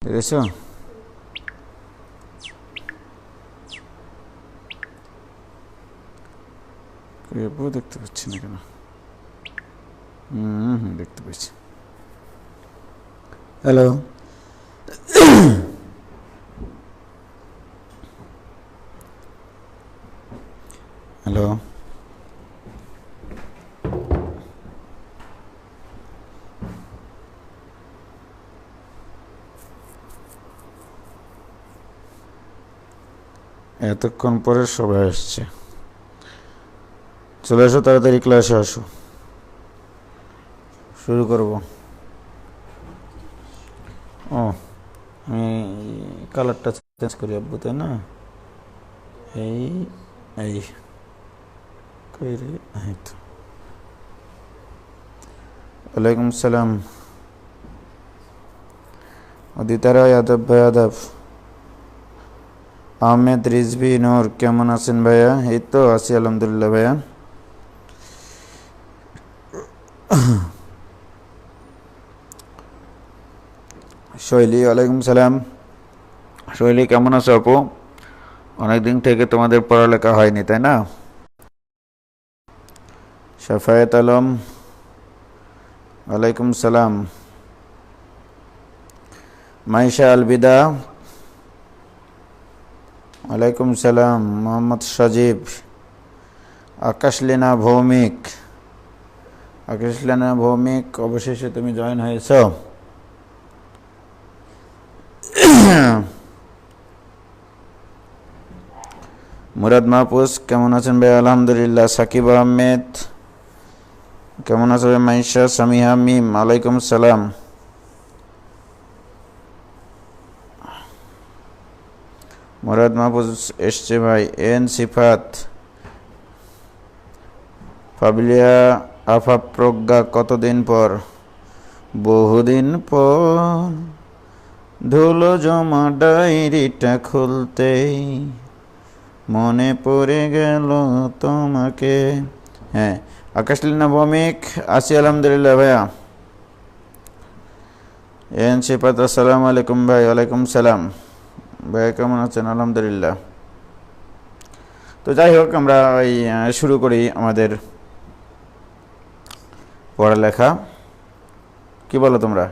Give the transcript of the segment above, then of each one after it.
দেখেছো? দেখতে পাচ্ছি না কেন? দেখতে পাচ্ছি। হ্যালো, হ্যালো, এতক্ষণ পরে সবাই আসছে। চলে আসো, তাড়াতাড়ি ক্লাসে আসো, শুরু করব। ও, আমি কালারটা চেঞ্জ করি আব্বু, তাই না? এই এই কই রে? এই তো। ওয়ালাইকুম সালাম। অদিতারা যাদব ভাই, আদাব। আহমেদ রিজভি নূর, কেমন আছেন ভাইয়া? এই তো আছি আলহামদুলিল্লাহ ভাইয়া। শৈলী, ওয়ালাইকুম সালাম। শৈলী, কেমন আছো আপু? অনেকদিন থেকে তোমাদের পড়ালেখা হয়নি, তাই না? শাফায়েত আলম, ওয়ালাইকুম সালাম। মাইশা আলবিদা, ওয়ালাইকুম সালাম। মোহাম্মদ সজীব। আকাশলীনা ভৌমিক, আকাশলীনা ভৌমিক, অবশেষে তুমি জয়েন হয়েছ। মুরাদ মাহফুজ, কেমন আছেন ভাই? আলহামদুলিল্লাহ। সাকিব আহমেদ, কেমন আছো ভাই? মাইশা সামিহা মিম, আলাইকুম সালাম। মুরাদ মাহফুজ এসছে ভাই। এন সিফাত, ফাবিলিয়া আফা প্রজ্ঞা, কতদিন পর? বহুদিন পর ধুলো জমা ডায়েরিটা খুলতেই মনে পড়ে গেল তোমাকে। হ্যাঁ, আকাশলীনা ভৌমিক, আছি আলহামদুলিল্লাহ ভাইয়া। এন সিফাত, আসসালামু আলাইকুম ভাই। ওয়ালাইকুম সালাম ভাইয়া, কেমন আছেন? আলহামদুলিল্লাহ। তো যাই হোক, আমরা শুরু করি আমাদের পড়ালেখা। কি বলো তোমরা?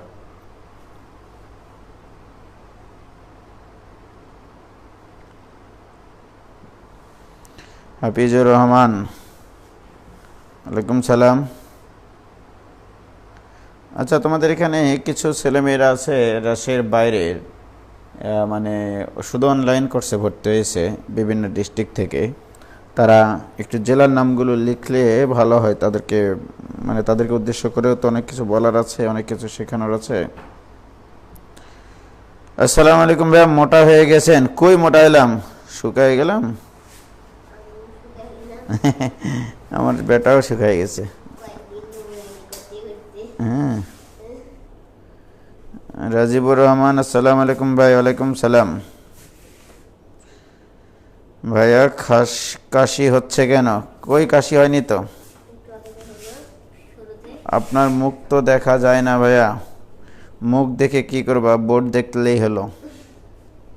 হাফিজুর রহমান, ওয়ালাইকুম সালাম। আচ্ছা, তোমাদের এখানে কিছু ছেলেমেয়েরা আছে রাজশাহীর বাইরের, মানে শুধু অনলাইন কোর্সে ভর্তি হয়েছে বিভিন্ন ডিস্ট্রিক্ট থেকে। তারা একটু জেলার নামগুলো লিখলে ভালো হয় তাদেরকে, মানে তাদেরকে উদ্দেশ্য করেও তো অনেক কিছু বলার আছে, অনেক কিছু শেখানোর আছে। আসসালামু আলাইকুম ভাইয়া, মোটা হয়ে গেছেন? কই মোটা হলাম, শুকায় গেলাম। আমার বেটাও শুকায় গেছে। হ্যাঁ, রাজিবুর রহমান, আসসালামু আলাইকুম ভাই। ওয়ালাইকুম সালাম। ভাইয়া কাশি হচ্ছে কেন? কই কাশি হয়নি তো। আপনার মুখ তো দেখা যায় না ভাইয়া। মুখ দেখে কি করবা, বোর্ড দেখলেই হলো,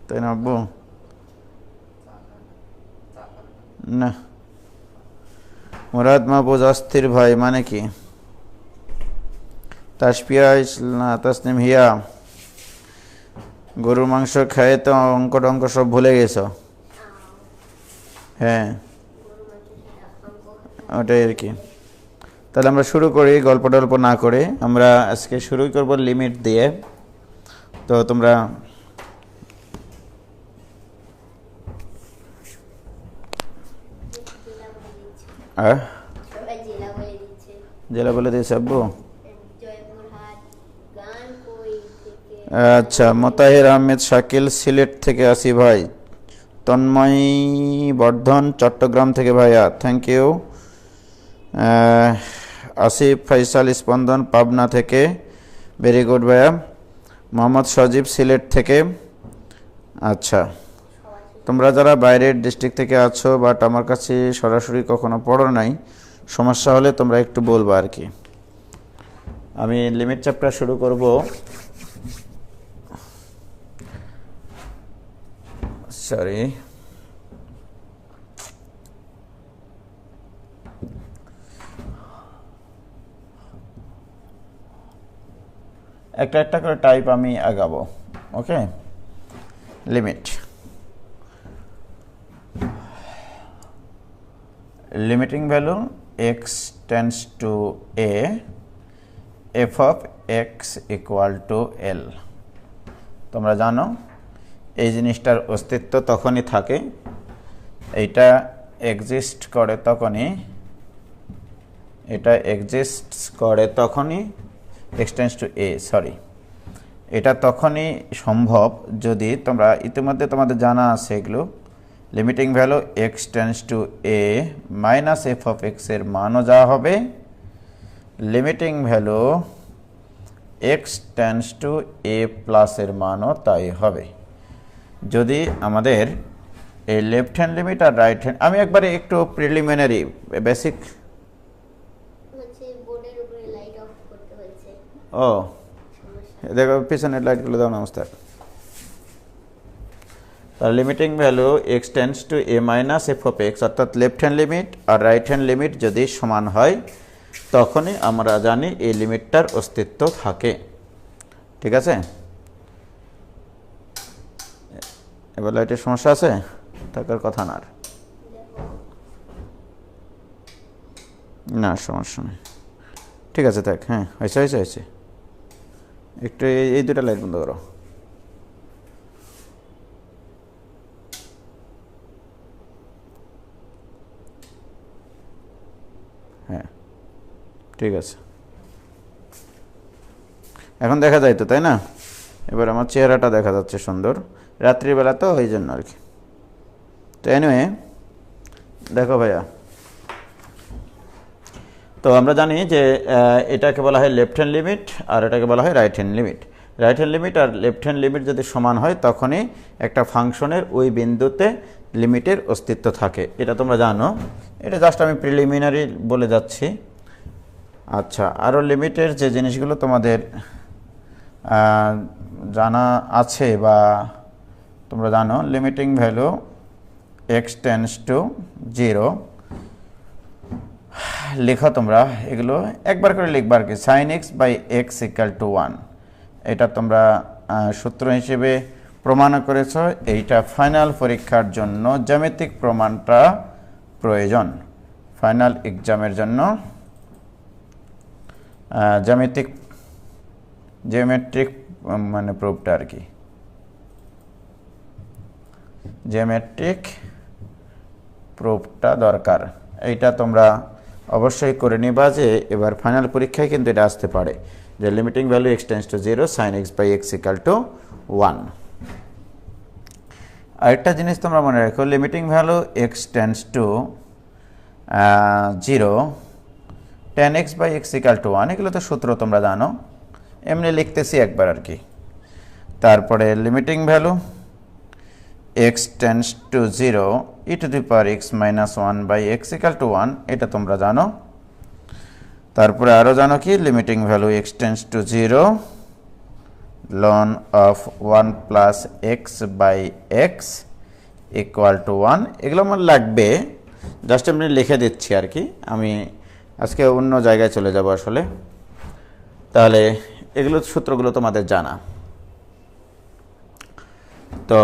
তাই না আব্বু? না। মুরাদ মাহবুজ, অস্থির ভাই মানে কি? তাসপিয়া না, তাসনিম হিয়া, গরুর মাংস খায় তো অঙ্ক টঙ্ক সব ভুলে গেছ? হ্যাঁ, ওটাই আর কি। তাহলে আমরা শুরু করি, গল্প টল্প না করে। আমরা আজকে শুরুই করব লিমিট দিয়ে। তো তোমরা জেলা বলে দিয়েছে আব্বু? আচ্ছা, মোতাহির আহমেদ শাকিল, সিলেট থেকে আসি ভাই। তন্ময় বর্ধন, চট্টগ্রাম থেকে ভাইয়া, থ্যাংক ইউ। আসিফ ফাইসাল স্পন্দন, পাবনা থেকে, ভেরি গুড ভাইয়া। মোহাম্মদ সজীব, সিলেট থেকে। আচ্ছা, তোমরা যারা বাইরের ডিস্ট্রিক্ট থেকে আছো বাট আমার কাছে সরাসরি কখনো পড়ো নাই, সমস্যা হলে তোমরা একটু বলবো আর কি। আমি লিমিট চ্যাপ্টার শুরু করব। সরি, একটা একটা করে টাইপ আমি আগাবো। Okay, limit limiting value x tends to a f of x equal to l। তোমরা জানো এই জিনিসটার অস্তিত্ব তখনই থাকে, এইটা এক্সিস্ট করে তখনই, এটা এক্সিস্টস করে তখনই x tends to a, sorry, এটা তখনই সম্ভব যদি তোমরা ইতিমধ্যে তোমাদের জানা আছে এগুলো। Limiting value x tends to a minus f of x এর মানও যা হবে, limiting value x tends to a plus এর মানও তাই হবে। যদি আমাদের এই লেফট হ্যান্ড লিমিট আর রাইট হ্যান্ড, আমি একবারে একটু প্রিলিমিনারি বেসিক, ও দেখো পিছনের লাইটগুলো দাও নমস্কার। তার limiting value x tends to a minus f of x, অর্থাৎ লেফট হ্যান্ড লিমিট আর রাইট হ্যান্ড লিমিট যদি সমান হয় তখনই আমরা জানি এই লিমিটটার অস্তিত্ব থাকে। ঠিক আছে, এবার লাইটের সমস্যা আছে, থাকার কথা না, না সমস্যা নেই, ঠিক আছে থাক। হ্যাঁ হয়েছে হয়েছে হয়েছে, একটু এই দুটা লাইট বন্ধ করো। হ্যাঁ ঠিক আছে, এখন দেখা যায় তো, তাই না? এবার আমার চেহারাটা দেখা যাচ্ছে সুন্দর, রাত্রিবেলা তো ওই জন্য আর কি। তো এনিওয়ে দেখো ভাইয়া, তো আমরা জানি যে এটাকে বলা হয় লেফট হ্যান্ড লিমিট আর এটাকে বলা হয় right hand limit. Right hand limit আর লেফট হ্যান্ড লিমিট যদি সমান হয় তখনই একটা ফাংশনের ওই বিন্দুতে লিমিটের অস্তিত্ব থাকে, এটা তোমরা জানো। এটা জাস্ট আমি প্রিলিমিনারি বলে যাচ্ছি। আচ্ছা, আরও লিমিটের যে জিনিসগুলো তোমাদের জানা আছে বা তোমরা জানো, limiting value x tends to 0, লেখো তোমরা এগুলো একবার করে লিখবার কি, sine x by x equal to 1, এটা তোমরা সূত্র হিসেবে প্রমাণ করেছ। এইটা ফাইনাল পরীক্ষার জন্য জ্যামিতিক প্রমাণটা প্রয়োজন, ফাইনাল এক্সামের জন্য জিওমেট্রিক মানে প্রুফটা আর কি, জিওমেট্রিক প্রুফটা দরকার। এইটা তোমরা অবশ্যই করে নিবা যে এবার ফাইনাল পরীক্ষায় কিন্তু এটা আসতে পারে যে limiting value x tends to 0 sin x by x equal to 1। আরেকটা জিনিস তোমরা মনে রাখো, limiting value x tends to 0 tan x by x equal to 1, এগুলো তো সূত্র তোমরা জানো, এমনি লিখতেছি একবার আর কি। তারপরে limiting value x tends to 0 e to the power x minus 1 by x equal to 1, এটা তোমরা জানো। তারপরে আরও জানো কি, limiting value x tends to 0 ln of 1 plus x by x equal to 1, এগুলো আমার লাগবে, জাস্ট এমনি লিখে দিচ্ছি আর কি। আমি আজকে অন্য জায়গায় চলে যাব আসলে, তাহলে এগুলো সূত্রগুলো তোমাদের জানা। তো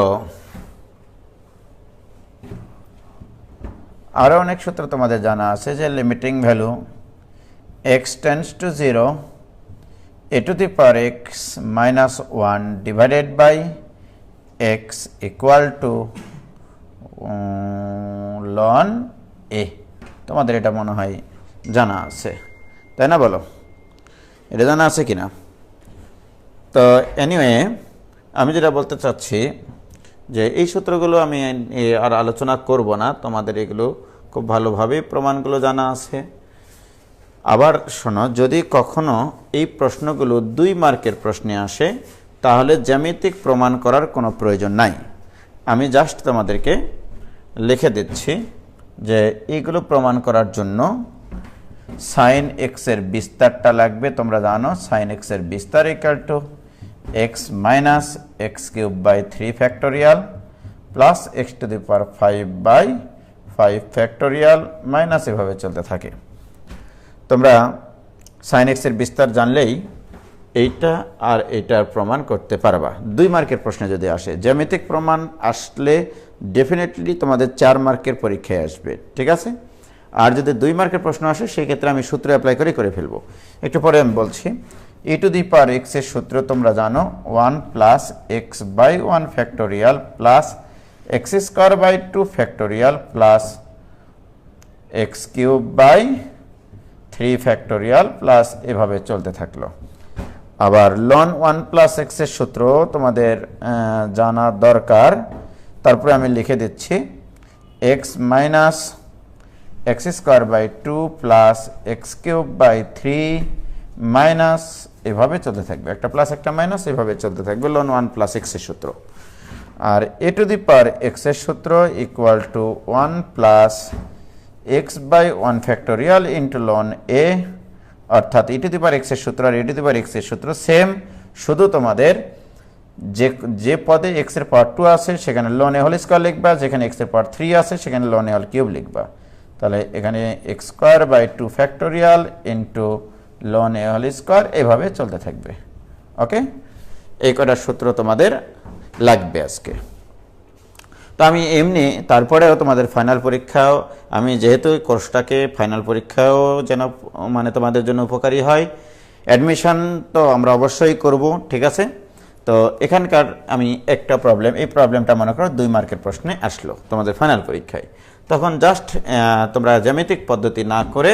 আরও অনেক সূত্র তোমাদের জানা আছে যে limiting value x tends to 0 a to the power x minus 1 divided by x equal to ln a, তোমাদের এটা মনে হয় জানা আছে, তাই না? বলো এটা জানা আছে কিনা? তো এনিওয়ে আমি যেটা বলতে চাচ্ছি যে এই সূত্রগুলো আমি আর আলোচনা করব না, তোমাদের এগুলো খুব ভালোভাবে প্রমাণগুলো জানা আছে। আবার শোনো, যদি কখনো এই প্রশ্নগুলো 2 মার্কের প্রশ্নে আসে তাহলে জ্যামিতিক প্রমাণ করার কোনো প্রয়োজন নাই, আমি জাস্ট তোমাদেরকে লিখে দিচ্ছি যে এইগুলো প্রমাণ করার জন্য সাইন এক্স এর বিস্তারটা লাগবে। তোমরা জানো সাইন এক্স এর বিস্তার equal to x minus x cube by 3 factorial plus x to the power 5/5 factorial minus এভাবে চলতে থাকে। তোমরা সাইন এক্স এর বিস্তার জানলেই এইটা আর এইটার প্রমাণ করতে পারবা। 2 মার্কের প্রশ্নে যদি আসে, জ্যামিতিক প্রমাণ আসলে ডেফিনেটলি তোমাদের 4 মার্কের পরীক্ষায় আসবে, ঠিক আছে। আর যদি 2 মার্কের প্রশ্ন আসে সেই ক্ষেত্রে আমি সূত্র অ্যাপ্লাই করে ফেলবো। একটু পরে আমি বলছি। e to the power x এর সূত্র তোমরা জানো 1 plus x by 1 factorial plus x square by 2 factorial plus x cube by 3 factorial plus এভাবে চলতে থাকলো। আবার লন 1 প্লাস এক্স এর সূত্র তোমাদের জানা দরকার। তারপরে আমি লিখে দিচ্ছি x minus x square by 2 plus x cube by 3 minus এভাবে চলতে থাকবে, একটা প্লাস একটা মাইনাস এভাবে চলতে থাকবে লন 1 প্লাস এক্স এর সূত্র। আর এ টু দি পাওয়ার এক্স এর সূত্র equal to 1 plus x by 1 factorial into loan a, অর্থাৎ e two the power x এর সূত্র আর এ টু দি পাওয়ার এক্স এর সূত্র সেম, শুধু তোমাদের যে পদে এক্স এর পাওয়ার 2 আছে সেখানে লন এ হোল স্কোয়ার লিখবা, যেখানে এক্স এর পাওয়ার 3 আছে সেখানে লন এ হোল কিউব লিখবা। তাহলে এখানে x square by 2 factorial into loan a whole square এভাবে চলতে থাকবে। ওকে, এই কটার সূত্র তোমাদের লাগবে আজকে। তো আমি এমনি তারপরেও তোমাদের ফাইনাল পরীক্ষাও, আমি যেহেতু কোর্সটাকে ফাইনাল পরীক্ষাও যেন মানে তোমাদের জন্য উপকারী হয়, অ্যাডমিশন তো আমরা অবশ্যই করব, ঠিক আছে। তো এখানকার আমি একটা প্রবলেম, এই প্রবলেমটা মনে করো 2 মার্কের প্রশ্নে আসলো তোমাদের ফাইনাল পরীক্ষায়, তখন জাস্ট তোমরা জ্যামিতিক পদ্ধতি না করে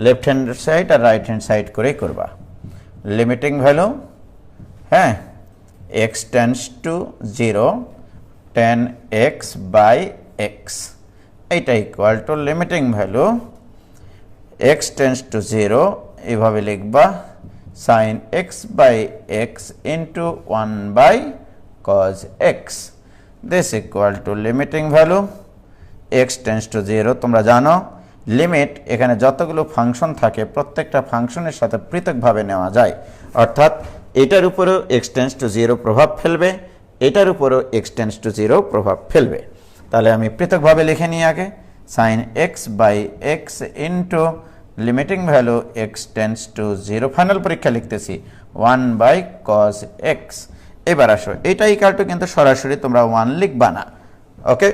লেফট হ্যান্ড সাইড আর রাইট হ্যান্ড সাইড করেই করবা। লিমিটিং ভ্যালু, হ্যাঁ, x tends to 0 tan x by x, এইটা equal to limiting value x tends to 0 এভাবে লিখবা sin x by x into 1 by cos x, this equal to limiting value x tends to 0। তোমরা জানো limit এখানে যতগুলো function থাকে প্রত্যেকটা ফাংশনের সাথে পৃথকভাবে নেওয়া যায়, অর্থাৎ এটার উপরেও x tends to 0 প্রভাব ফেলবে, এটার উপরেও x tends to 0 প্রভাব ফেলবে। তাহলে আমি পৃথকভাবে লিখে নিই আগে sin x by x into limiting value x tends to 0, final পরীক্ষা লিখতেছি 1 by cos x। এবার আসো, এটা ইকুয়াল টু কিন্তু সরাসরি তোমরা 1 লিখবা না, ওকে।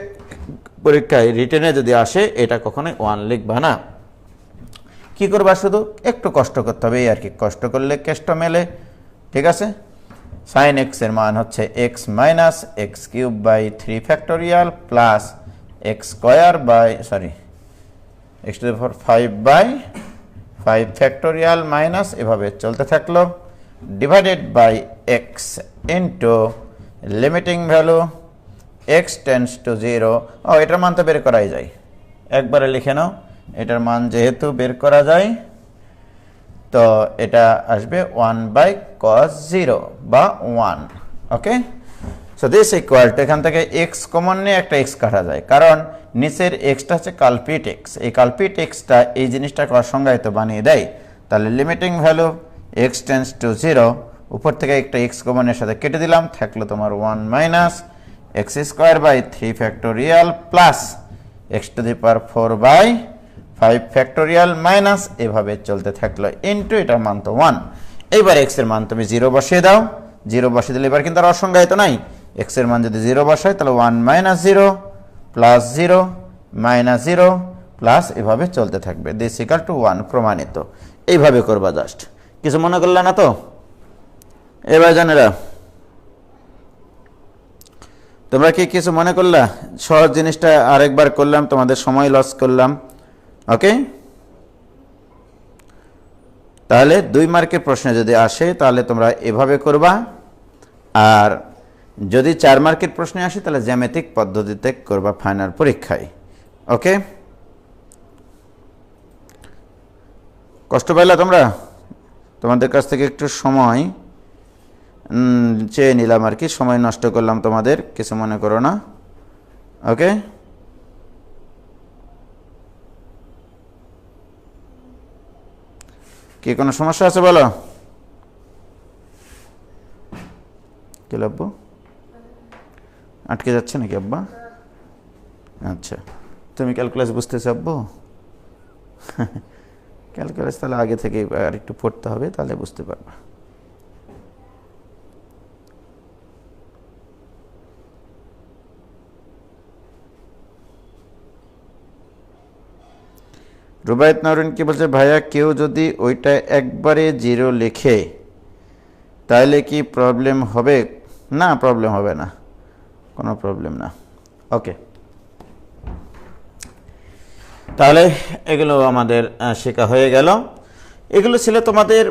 পরীক্ষায় রিটেনে যদি আসে এটা কখনোই 1 লিখবা না। কি করবা, শুধু একটু কষ্ট করতে হবে এই আর কি, কষ্ট করলে কেষ্ট মেলে, ঠিক আছে। sin x এর মান হচ্ছে x minus x cube by 3 factorial plus x square by x to the power 5/5 factorial minus এভাবে চলতে থাকলো divided by x into limiting value x tends to 0। ও, এটার মান তো বের করাই যায়, একবারে লিখে নাও, এটার মান যেহেতু বের করা যায় তো এটা আসবে 1 বাই cos 0 বা 1, ওকে। সো দিস ইকুয়াল টু, এখান থেকে x কমন নিয়ে একটা x কাটা যায়, কারণ নিচের xটা হচ্ছে কালপিট x, এই কালপিট xটা এই জিনিসটাকে অসংজ্ঞায়িত বানিয়ে দেয়। তাহলে limiting value x tends to 0, উপর থেকে একটা x কমনের সাথে কেটে দিলাম, থাকলো তোমার 1 minus x square by 3 factorial plus x to the power 4/5 factorial minus এভাবে চলতে থাকলো ইন্টু এটার মান তো 1। এইবার x এর মান তুমি 0 বসিয়ে দাও, 0 বসিয়ে দিলে এবার কিন্তু আর অসংজ্ঞায়িত নাই, x এর মান যদি 0 বসায় তাহলে 1 মাইনাস 0 প্লাস 0 মাইনাস 0 প্লাস এভাবে চলতে থাকবে, দিস ইকুয়াল টু 1, প্রমাণিত। এইভাবে করবা, জাস্ট কিছু মনে করলে না তো। এবার জানেরা তোমরা কি কিছু মনে করলা? সহজ জিনিসটা আরেকবার করলাম, তোমাদের সময় লস করলাম, ওকে। তাহলে 2 মার্কের প্রশ্নে যদি আসে তাহলে তোমরা এভাবে করবা, আর যদি 4 মার্কের প্রশ্নে আসে তাহলে জ্যামিতিক পদ্ধতিতে করবা ফাইনাল পরীক্ষায়, ওকে। কষ্ট পাইলা তোমরা? তোমাদের কাছ থেকে একটু সময় চেয়ে নিলাম আর কি, সময় নষ্ট করলাম তোমাদের, কিছু মনে করো না, ওকে। কি কোনো সমস্যা আছে বলো? কি লাগবো? আটকে যাচ্ছে নাকি আব্বা? আচ্ছা, তুমি ক্যালকুলাস বুঝতেছো আব্বু? ক্যালকুলাস তাহলে আগে থেকে আর একটু পড়তে হবে, তাহলে বুঝতে পারবা। রুবায়েত নওরিন কি বলছে, ভাইয়া কেউ যদি ওইটা একবারে 0 লেখে তাহলে কি প্রবলেম হবে? না, প্রবলেম হবে না, কোনো প্রবলেম না। ওকে, তাহলে এগুলো আমাদের শেখা হয়ে গেল। এগুলো ছিল তোমাদের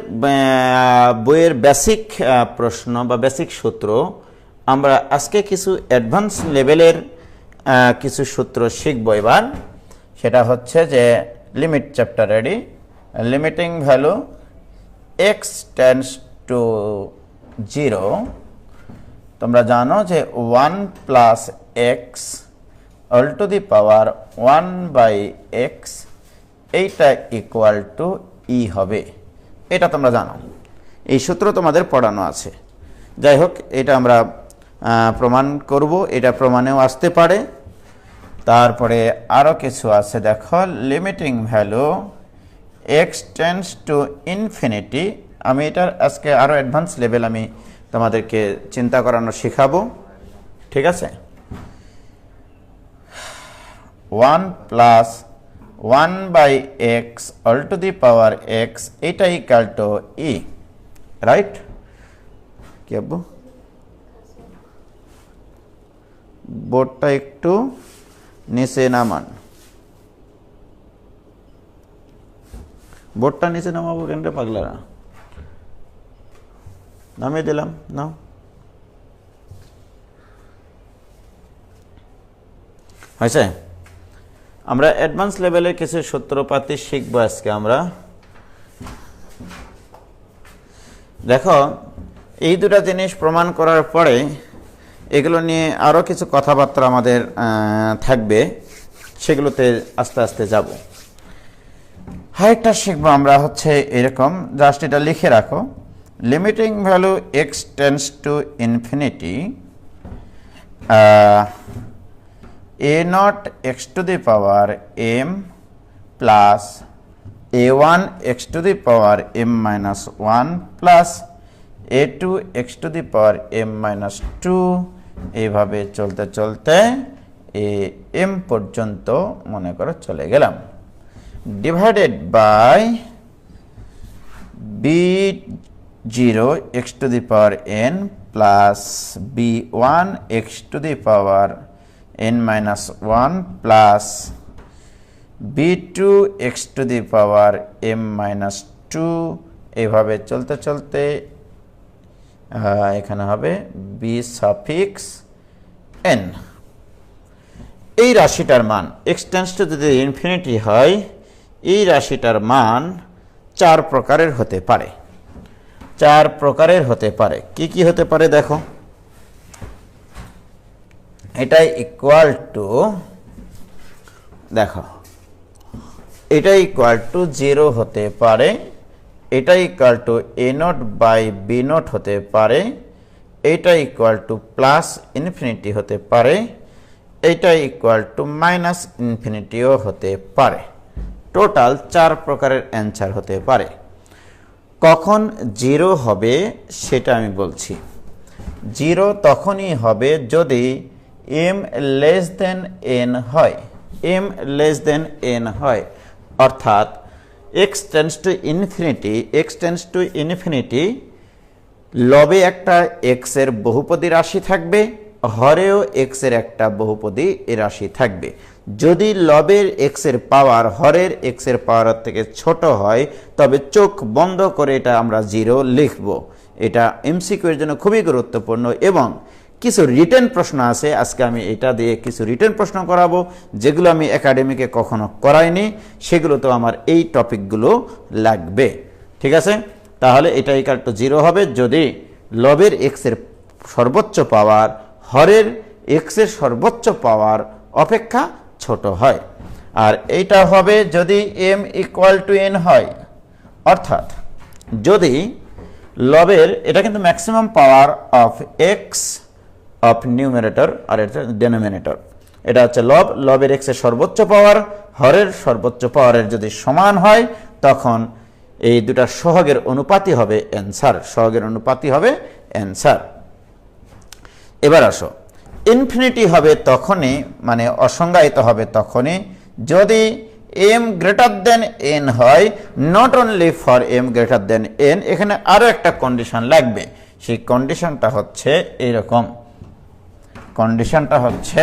বইয়ের বেসিক প্রশ্ন বা বেসিক সূত্র। আমরা আজকে কিছু অ্যাডভান্স লেভেলের কিছু সূত্র শিখব এবার। সেটা হচ্ছে যে limit chapter ready. Limiting value x tends to 0, তোমরা জানো যে 1 plus x all two the power 1/x এইটা ইকুয়াল টু ই হবে, এটা তোমরা জানো, এই সূত্র তোমাদের পড়ানো আছে। যাই হোক, এটা আমরা প্রমাণ করব, এটা প্রমাণেও আসতে পারে। তারপরে আরও কিছু আছে, দেখো limiting value x tends to infinity. আমি এটার আজকে আরও অ্যাডভান্স লেভেল আমি তোমাদেরকে চিন্তা করানো শেখাবো, ঠিক আছে? 1 plus 1/x all two the power x এটা ইকুয়াল টু ই, রাইট? কি আব্বু, বোর্ডটা একটু নিচে নামান, বোর্ডটা নিচে নামাবো কেন রে পাগলারা? নামিয়ে দিলাম, নাও। হয়েছে? আমরা অ্যাডভান্স লেভেলের কিছু সূত্রপাতি শিখবো আজকে আমরা। দেখো, এই দুটা জিনিস প্রমাণ করার পরে এগুলো নিয়ে আরও কিছু কথাবার্তা আমাদের থাকবে, সেগুলোতে আস্তে আস্তে যাব। আরেকটা শিখবো আমরা হচ্ছে এরকম, জাস্ট এটা লিখে রাখো, limiting value x tends to infinity a0 x to the power m plus a1 x to the power m minus 1 plus a2 x to the power m minus 2 এইভাবে চলতে চলতে m পর্যন্ত মনে করো চলে গেলাম, divided by b0 x to the power n plus b1 x to the power n minus 1 plus b2 x to the power m minus 2 এইভাবে চলতে চলতে এখানে হবে b সাফিক্স n। এই রাশিটার মান x টেন্ডস টু যদি ইনফিনিটি হয়, এই রাশিটার মান 4 প্রকারের হতে পারে। 4 প্রকারের হতে পারে। কি কি হতে পারে দেখো, এটা ইকুয়াল টু, দেখো এটা ইকুয়াল টু 0 হতে পারে, এটা equal two a0 by b0 হতে পারে, এটা ইকুয়াল টু প্লাস ইনফিনিটি হতে পারে, এটা ইকুয়াল টু মাইনাস ইনফিনিটিও হতে পারে। টোটাল 4 প্রকারের অ্যান্সার হতে পারে। কখন 0 হবে সেটা আমি বলছি। 0 তখনই হবে যদি m লেস দেন n হয়, m লেস দেন n হয়, অর্থাৎ x tends to infinity, x tends to infinity, লবে একটা x এর বহুপদী রাশি থাকবে, হরেও x এর একটা বহুপদী রাশি থাকবে। যদি লবের x এর পাওয়ার হরের x এর পাওয়ার থেকে ছোট হয়, তবে চোখ বন্ধ করে এটা আমরা 0 লিখব। এটা এমসিকিউ এর জন্য খুবই গুরুত্বপূর্ণ। এবং কিছু রিটেন প্রশ্ন আছে, আজকে আমি এটা দিয়ে কিছু রিটেন প্রশ্ন করাবো, যেগুলো আমি একাডেমিকে কখনো করাইনি, সেগুলো তো আমার এই টপিকগুলো লাগবে, ঠিক আছে? তাহলে এটা ইকুয়াল টু 0 হবে যদি লবের x এর সর্বোচ্চ পাওয়ার হরের x এর সর্বোচ্চ পাওয়ার অপেক্ষা ছোট হয়। আর এইটা হবে যদি m ইকুয়াল টু n হয়, অর্থাৎ যদি লবের, এটা কিন্তু maximum power of x of numerator আর এটা ডেনোমিনেটর। এটা হচ্ছে লব, লবের এক্স এর সর্বোচ্চ পাওয়ার হরের সর্বোচ্চ পাওয়ারের যদি সমান হয় তখন এই দুটার সহগের অনুপাতই হবে অ্যান্সার, সহগের অনুপাতই হবে অ্যান্সার। এবার আসো, ইনফিনিটি হবে তখনই, মানে অসংজ্ঞায়িত হবে তখনই যদি m গ্রেটার দেন n হয়, not only for m greater than n। এখানে আরো একটা কন্ডিশন লাগবে, সেই কন্ডিশনটা হচ্ছে এরকম, কন্ডিশনটা হচ্ছে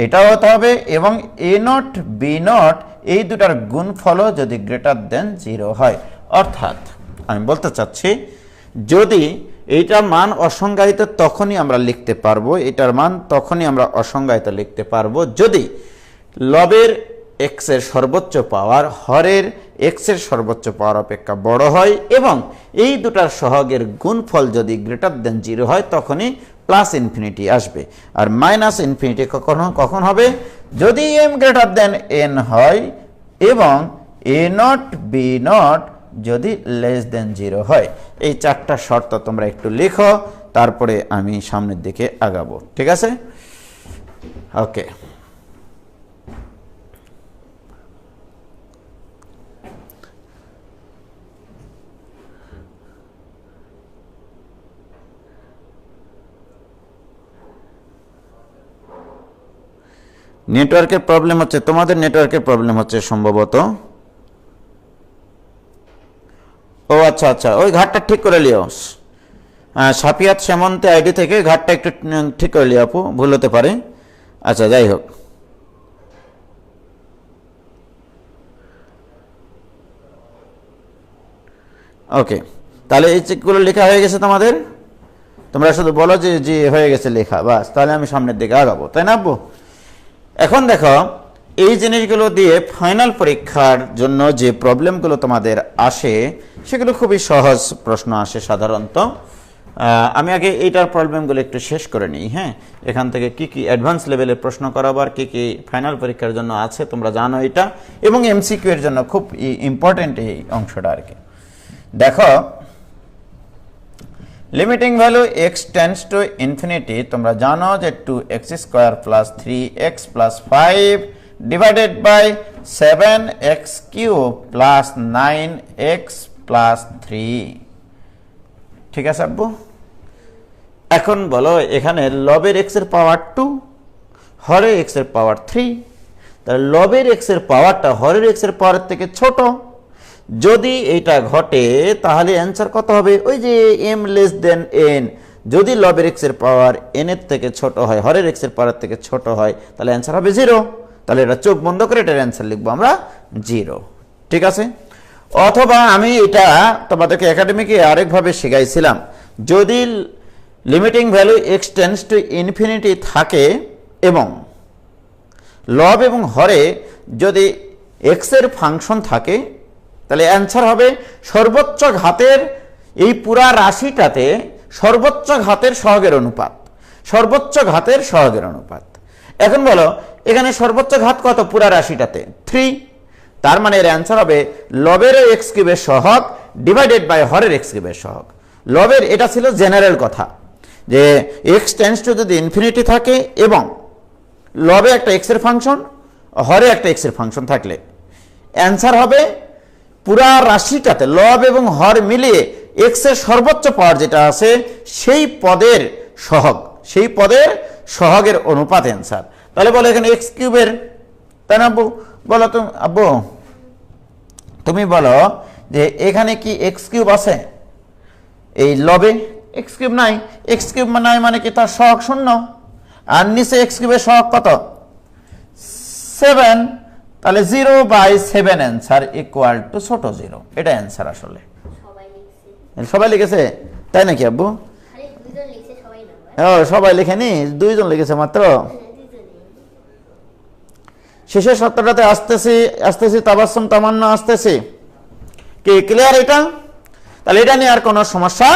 এটাও হতে হবে এবং a নট b নট এই দুটার গুণফলও যদি গ্রেটার দেন 0 হয়। অর্থাৎ আমি বলতে চাচ্ছি যদি এইটার মান অসংজ্ঞায়িত তখনই আমরা লিখতে পারবো, এটার মান তখনই আমরা অসংজ্ঞায়িত লিখতে পারবো যদি লবের এক্স এর সর্বোচ্চ পাওয়ার হরের এক্স এর সর্বোচ্চ পাওয়ার অপেক্ষা বড় হয় এবং এই দুটার সহগের গুণফল যদি গ্রেটার দেন 0 হয় তখনই প্লাস ইনফিনিটি আসবে। আর মাইনাস ইনফিনিটি কখন হবে? যদি m গ্রেটার দেন n হয় এবং a নট b নট যদি লেস দেন 0 হয়। এই চারটা শর্ত তোমরা একটু লিখো, তারপরে আমি সামনের দিকে আগাবো, ঠিক আছে? ওকে, নেটওয়ার্কের প্রবলেম হচ্ছে, তোমাদের নেটওয়ার্কের প্রবলেম হচ্ছে সম্ভবত। ও আচ্ছা আচ্ছা, ওই ঘাটটা ঠিক করে লিও। সাপিয়াত সেমন্তে আইডি থেকে ঘাটটা একটু ঠিক করে লিও আপু, ভুল হতে পারে। আচ্ছা যাই হোক, ওকে, তাহলে এই চেকগুলো লেখা হয়ে গেছে তোমাদের? তোমরা শুধু বলো যে জি হয়ে গেছে লেখা, বাস, তাহলে আমি সামনের দিকে আগাবো, তাই না আব্বু? এখন দেখো, এই জিনিসগুলো দিয়ে ফাইনাল পরীক্ষার জন্য যে প্রবলেমগুলো তোমাদের আসে সেগুলো খুবই সহজ প্রশ্ন আসে সাধারণত। আমি আগে এইটার প্রবলেমগুলো একটু শেষ করে নিই। হ্যাঁ, এখান থেকে কি কি অ্যাডভান্স লেভেলের প্রশ্ন করাবার কি কি ফাইনাল পরীক্ষার জন্য আছে তোমরা জানো এটা, এবং এমসিকিউ এর জন্য খুব ইম্পর্টেন্ট এই অংশটা আর কি। দেখো, limiting value x tends to infinity, তোমরা জানো যে 2x square plus 3x plus 5 divided by 7x cube plus 9x plus 3, ঠিক আছে আব্বু? এখন বলো, এখানে লবের x এর পাওয়ার 2, হরের x এর পাওয়ার 3, তাহলে লবের x এর পাওয়ারটা হরের x এর পাওয়ারের থেকে ছোট। যদি এটা ঘটে তাহলে অ্যান্সার কত হবে? ওই যে m লেস দেন n, যদি লবের x এর পাওয়ার n এর থেকে ছোট হয়, হরের x এর পাওয়ার থেকে ছোট হয়, তাহলে অ্যান্সার হবে 0। তাহলে এটা চোখ বন্ধ করে এটার অ্যান্সার লিখবো আমরা 0, ঠিক আছে? অথবা আমি এটা তোমাদেরকে একাডেমিকে আরেকভাবে শিখাইছিলাম, যদি limiting value x tends to infinity থাকে এবং লব এবং হরে যদি x এর ফাংশন থাকে, তাহলে অ্যান্সার হবে সর্বোচ্চ ঘাতের এই পুরা রাশিটাতে সর্বোচ্চ ঘাতের সহগের অনুপাত, সর্বোচ্চ ঘাতের সহগের অনুপাত। এখন বলো, এখানে সর্বোচ্চ ঘাত কত পুরা রাশিটাতে? 3। তার মানে এর অ্যান্সার হবে লবের এক্স কিউবের সহগ ডিভাইডেড বাই হরের এক্স কিউবের সহগ। লবের এটা ছিল জেনারেল কথা, যে এক্স টেন্ডস টু যদি ইনফিনিটি থাকে এবং লবে একটা এক্স এর ফাংশন, হরে একটা এক্স এর ফাংশন থাকলে অ্যান্সার হবে পুরা রাশিটাতে লব এবং হর মিলিয়ে এক্স এর সর্বোচ্চ পাওয়ার যেটা আছে সেই পদের সহগ, সেই পদের সহগের অনুপাত অ্যান্সার। তাহলে বলো এখানে এক্স কিউবের, তাই না আব্বু? বলো তুমি আব্বু, তুমি বলো যে এখানে কি এক্স কিউব আছে? এই লবে এক্স কিউব নাই, এক্স কিউব নাই মানে কি তার সহগ 0, আর নিচে এক্স কিউবের সহগ কত? 7। তাহলে 0/7 অ্যান্সার ইকুয়াল টু ছোট 0, এটা অ্যান্সার। আসলে সবাই লিখেছে, তাই নাকি আব্বু? সবাই লেখেনি, 2 জন লিখেছে মাত্র। শেষের সপ্তাহটাতে আসতেছি তাবাসসুম তামান্না আসতেছি, কি ক্লিয়ার এটা? তাহলে এটা নিয়ে আর কোনো সমস্যা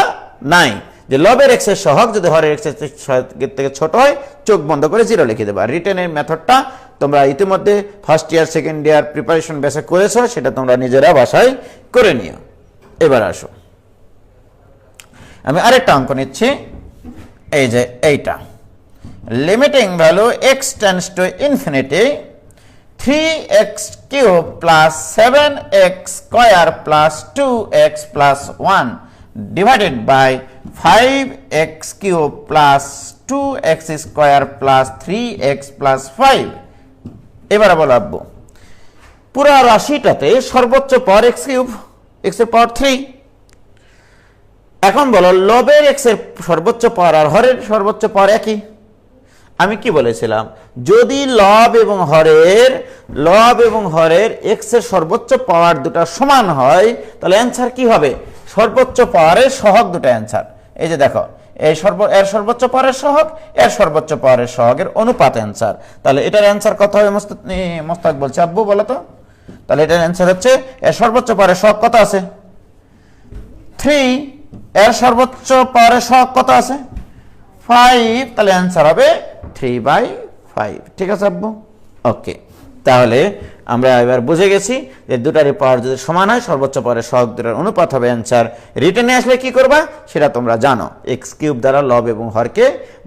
নাই, যে লবের এক্স এর সহগ যদি হরের এক্স এর থেকে ছোট হয় চোখ বন্ধ করে 0 লিখে দেবা। রিটেনের মেথডটা তোমরা ইতিমধ্যে first year second year preparation বেসে করেছো, সেটা তোমরা নিজেরা বাসায় করে নিও। এবার আসো, আমি আরেকটা অঙ্ক নিচ্ছি, এই যে এইটা limiting value x tends to infinity 3x cube plus 7x square plus 2x plus 1 divided by 5x cube plus 2x square plus 3x plus 5। এবারে বলো আব্বু, পুরো রাশিটাতে সর্বোচ্চ পাওয়ার x কিউব, x এর পাওয়ার 3। এখন বলো লবের x এর সর্বোচ্চ পাওয়ার আর হরের সর্বোচ্চ পাওয়ার একই। আমি কি বলেছিলাম, যদি লব এবং হরের x এর সর্বোচ্চ পাওয়ার দুটো সমান হয় তাহলে অ্যানসার কি হবে, সর্বোচ্চ পাওয়ারের সহগ দুটো অ্যানসার। এই যে দেখো, এর সর্বোচ্চ পাওয়ারের সহগ এর সর্বোচ্চ পাওয়ারের সহগের অনুপাত অ্যানসার। তাহলে এটার অ্যানসার কত হবে মোস্তাক বলছে, আব্বু বলো তো। তাহলে এটার অ্যানসার হচ্ছে এর সর্বোচ্চ পাওয়ারের সহগ কত আছে 3, এর সর্বোচ্চ পাওয়ারের সহগ কত আছে 5, তাহলে অ্যানসার হবে 3/5। ঠিক আছে আব্বু, ওকে। তাহলে আমরা এবার বুঝে গেছি যে দুটারই পাওয়ার যদি সমান হয় সর্বোচ্চ পাওয়ারের সহগ দুটার অনুপাত হবে অ্যানসার। রিটেনে আসলে কি করবা সেটা তোমরা জানো, x কিউব দ্বারা লব এবং হরকে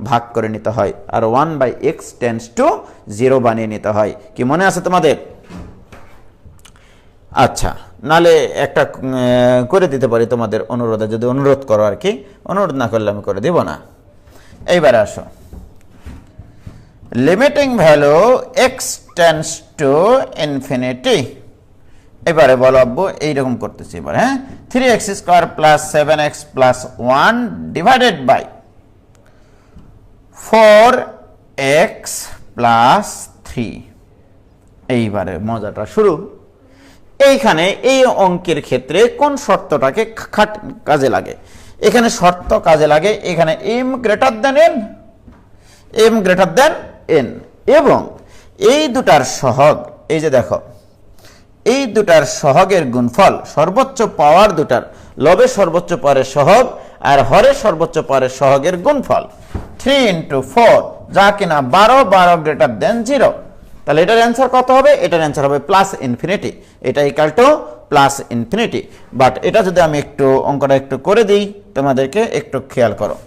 ভাগ করে নিতে হয় আর 1/x টেন্ডস টু 0 বানিয়ে নিতে হয়। কি মনে আছে তোমাদের? আচ্ছা, নালে একটা করে দিতে পারি তোমাদের অনুরোধে, যদি অনুরোধ করো আর কি, অনুরোধ না করলে আমি করে দেব না। এইবারে আসো, limiting value x tends to infinity. এবারে বলো আব্বু, এইরকম করতেছি এবার, হ্যাঁ, 3x square plus 7x plus 1 divided by 4x plus 3। এইবারে মজাটা শুরু। এইখানে এই অঙ্কের ক্ষেত্রে কোন শর্তটাকে কাজে লাগে? এখানে শর্ত কাজে লাগে, এখানে m গ্রেটার দেন n, এবং এই দুটার সহগ, এই যে দেখো, এই দুটার সহগের গুণফল সর্বোচ্চ পাওয়ার দুটার, লবের সর্বোচ্চ পাওয়ারের সহগ আর হরের সর্বোচ্চ পাওয়ারের সহগের গুণফল 3 × 4, যা কিনা 12 গ্রেটার দেন 0। তাহলে এটার অ্যান্সার কত হবে? এটার অ্যান্সার হবে প্লাস ইনফিনিটি। এটা equal two plus infinity. But এটা যদি আমি একটু অঙ্কটা একটু করে দিই, তোমাদেরকে একটু খেয়াল করো।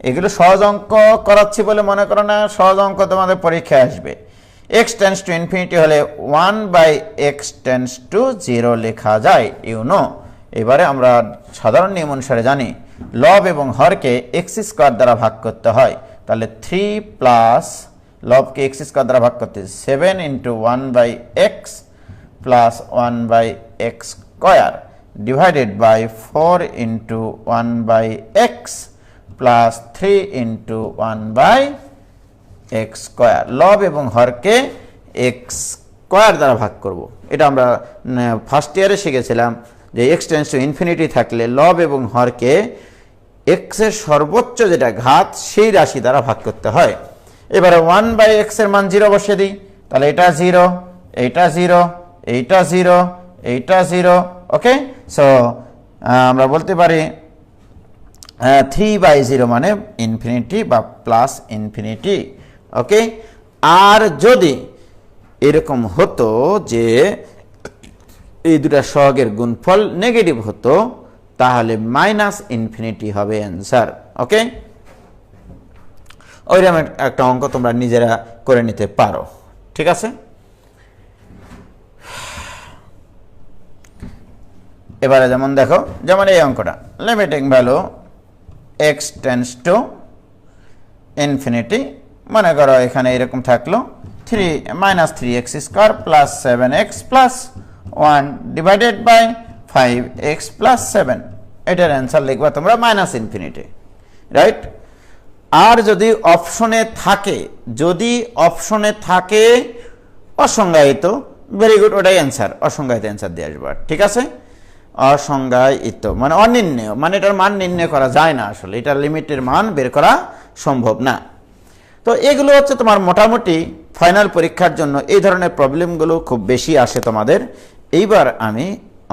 এগুলো সহজ অঙ্ক করাচ্ছি বলে মনে করো না, সহজ অঙ্ক তোমাদের পরীক্ষায় আসবে। x টেন্ডস টু ইনফিনিটি হলে 1/x টেন্ডস টু 0 লেখা যায়, এবারে আমরা সাধারণ নিয়ম অনুসারে জানি লব এবং হরকে x স্কয়ার দ্বারা ভাগ করতে হয়। তাহলে 3 প্লাস লবকে x স্কয়ার দ্বারা ভাগ করতে 7 × 1/x plus 1/x square divided by 4 × 1/x plus 3 × 1/x square. লব এবং হরকে x স্কয়ার দ্বারা ভাগ করব। এটা আমরা ফার্স্ট ইয়ারে শিখেছিলাম যে x টেন্ডস টু ইনফিনিটি থাকলে লব এবং হরকে x এর সর্বোচ্চ যেটা ঘাত সেই রাশি দ্বারা ভাগ করতে হয়। এবারে 1/x এর মান 0 বসিয়ে দিই, তাহলে এটা 0, এইটা 0, এইটা 0, এইটা 0। ওকে, সো আমরা বলতে পারি 3/0 মানে ইনফিনিটি বা প্লাস ইনফিনিটি। ওকে, আর যদি এরকম হতো যে এই দুটা সহগের গুণফল নেগেটিভ হতো তাহলে মাইনাস ইনফিনিটি হবে অ্যান্সার। ওকে, ওইরকম একটা অঙ্ক তোমরা নিজেরা করে নিতে পারো। ঠিক আছে, এবারে যেমন দেখো, যেমন এই অঙ্কটা limiting value x tends to infinity, মনে করো এখানে এরকম থাকলো -3x square plus 7x plus 1 divided by 5x plus 7। এটার অ্যান্সার লিখবা তোমরা মাইনাস ইনফিনিটি, রাইট? আর যদি অপশনে থাকে অসংজ্ঞায়িত, ভেরি গুড, ওটাই অ্যান্সার, অসংজ্ঞায়িত অ্যান্সার দিয়ে আসবে। ঠিক আছে, অসংজ্ঞায়িত মানে অনির্ণেয়, মানে এটার মান নির্ণয় করা যায় না, আসলে এটার লিমিটের মান বের করা সম্ভব না। তো এগুলো হচ্ছে তোমার মোটামুটি ফাইনাল পরীক্ষার জন্য এই ধরনের প্রবলেমগুলো খুব বেশি আসে তোমাদের। এইবার আমি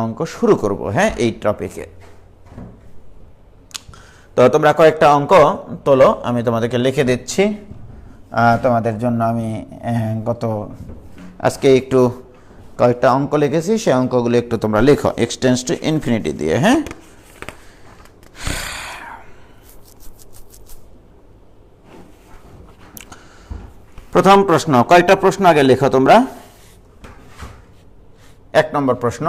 অঙ্ক শুরু করব, হ্যাঁ, এই টপিকে। তো তোমরা কয়েকটা অঙ্ক তোলো, আমি তোমাদেরকে লিখে দিচ্ছি। তোমাদের জন্য আমি আজকে একটু কয়েকটা অঙ্ক লিখেছি, সেই অঙ্কগুলো একটু তোমরা লেখো x টেন্ডস টু ইনফিনিটি দিয়ে। হ্যাঁ, প্রথম প্রশ্ন, কয়টা প্রশ্ন আগে লেখো তোমরা। 1 নম্বর প্রশ্ন,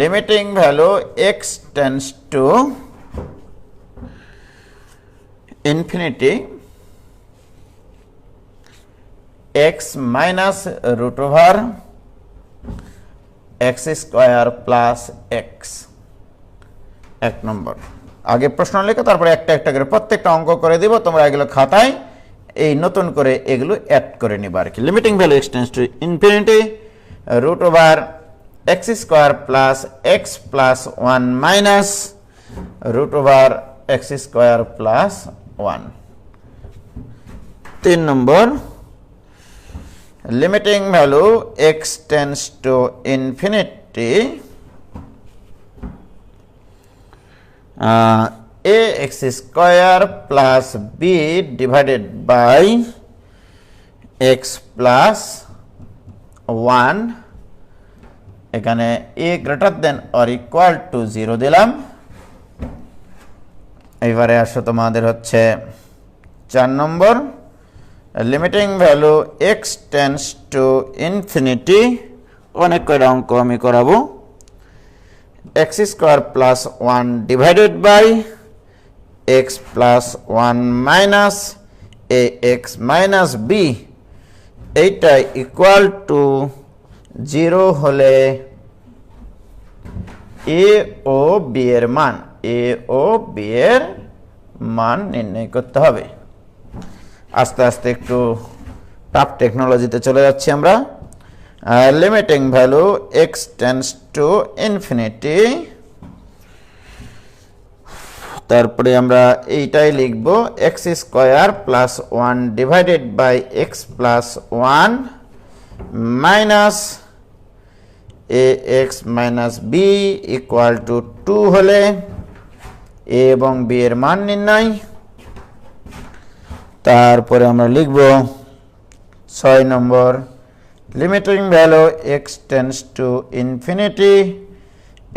limiting value x tends to infinity x minus root over x square plus x। 1 number, আগে প্রশ্ন লেখো, তারপরে একটা একটা করে প্রত্যেকটা অঙ্ক করে দিব, তোমরা এগুলো খাতায় এই নতুন করে এগুলো অ্যাড করে নিবা আর কি। Limiting value x tends to infinity root over x square plus x plus 1 minus root over x square plus 1। 3 number, limiting value x tends to infinity ax square plus b divided by x plus 1। এখানে a greater than or equal to 0 দিলাম। এবারে আসো তোমাদের হচ্ছে 4 number, limiting value x tends to infinity, অনেক কয়টা অঙ্ক আমি করাবো, x square plus 1 divided by x plus 1 minus ax minus b, এইটা ইকুয়াল টু 0 হলে a ও b এর মান, a ও b এর মান নির্ণয় করতে হবে। আস্তে আস্তে একটু টাফ টেকনোলজিতে চলে যাচ্ছি আমরা। Limiting value x tends to infinity, তারপরে আমরা এইটাই লিখব x square plus 1 divided by x plus 1 minus ax minus b equal to 2 হলে a এবং b এর মান নির্ণয়। তারপরে আমরা লিখব 6 number, limiting value x tends to infinity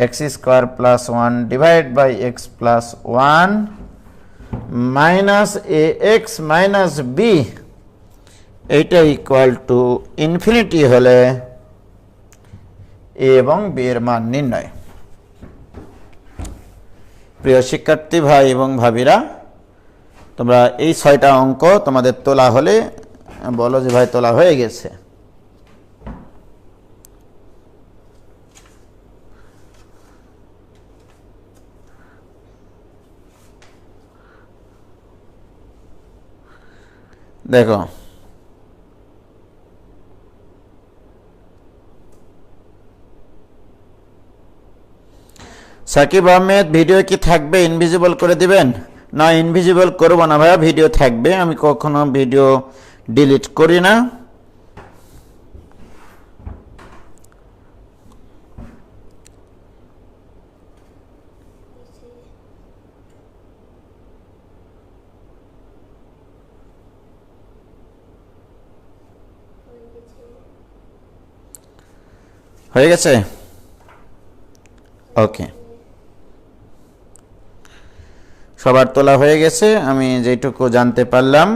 x square plus 1 divide by x plus 1 minus ax minus b, এইটা equal to infinity হলে a এবং b এর মান নির্ণয়। প্রিয় শিক্ষার্থী ভাই এবং ভাবিরা, তোমরা এই 6টা অঙ্ক তোমাদের তোলা হলে বলো যে ভাই তোলা হয়ে গেছে। দেখো, সাকিব আহমেদ, ভিডিও কি থাকবে? ইনভিজিবল করে দিবেন? না, ইনভিজিবল করব না ভাইয়া, ভিডিও থাকবে। আমি কখনো ভিডিও ডিলিট করি না। হয়ে গেছে? ওকে, সবার তোলা হয়ে গেছে, আমি যেটুকু জানতে পারলাম।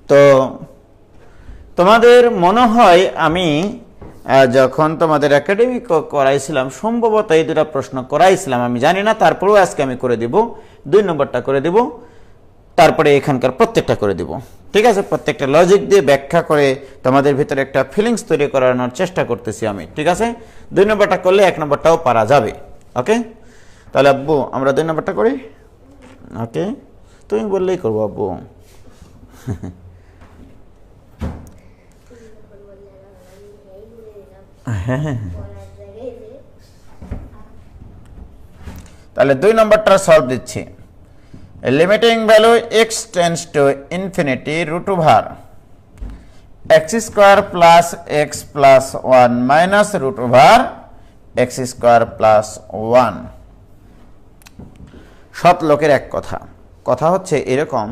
তো তোমাদের মনে হয় আমি যখন তোমাদের একাডেমি করাইছিলাম সম্ভবত এই 2টা প্রশ্ন করাইছিলাম, আমি জানি না, তারপরেও আজকে আমি করে দিব। 2 নম্বরটা করে দিব, তারপরে এখানকার প্রত্যেকটা করে দিব। ঠিক আছে, প্রত্যেকটা লজিক দিয়ে ব্যাখ্যা করে তোমাদের ভিতরে একটা ফিলিংস তৈরি করানোর চেষ্টা করতেছি আমি। ঠিক আছে, 2 নম্বরটা করলে 1 নম্বরটাও পারা যাবে। ওকে, তাহলে আব্বু আমরা 2 নম্বরটা করি। ওকে, তুমি বললেই করবো আব্বু। তাহলে 2 নম্বরটা সলভ দিচ্ছি। Limiting value x tends to infinity root over x square plus x plus 1 minus root over x square plus 1। সৎ লোকের এক কথা, কথা হচ্ছে এরকম,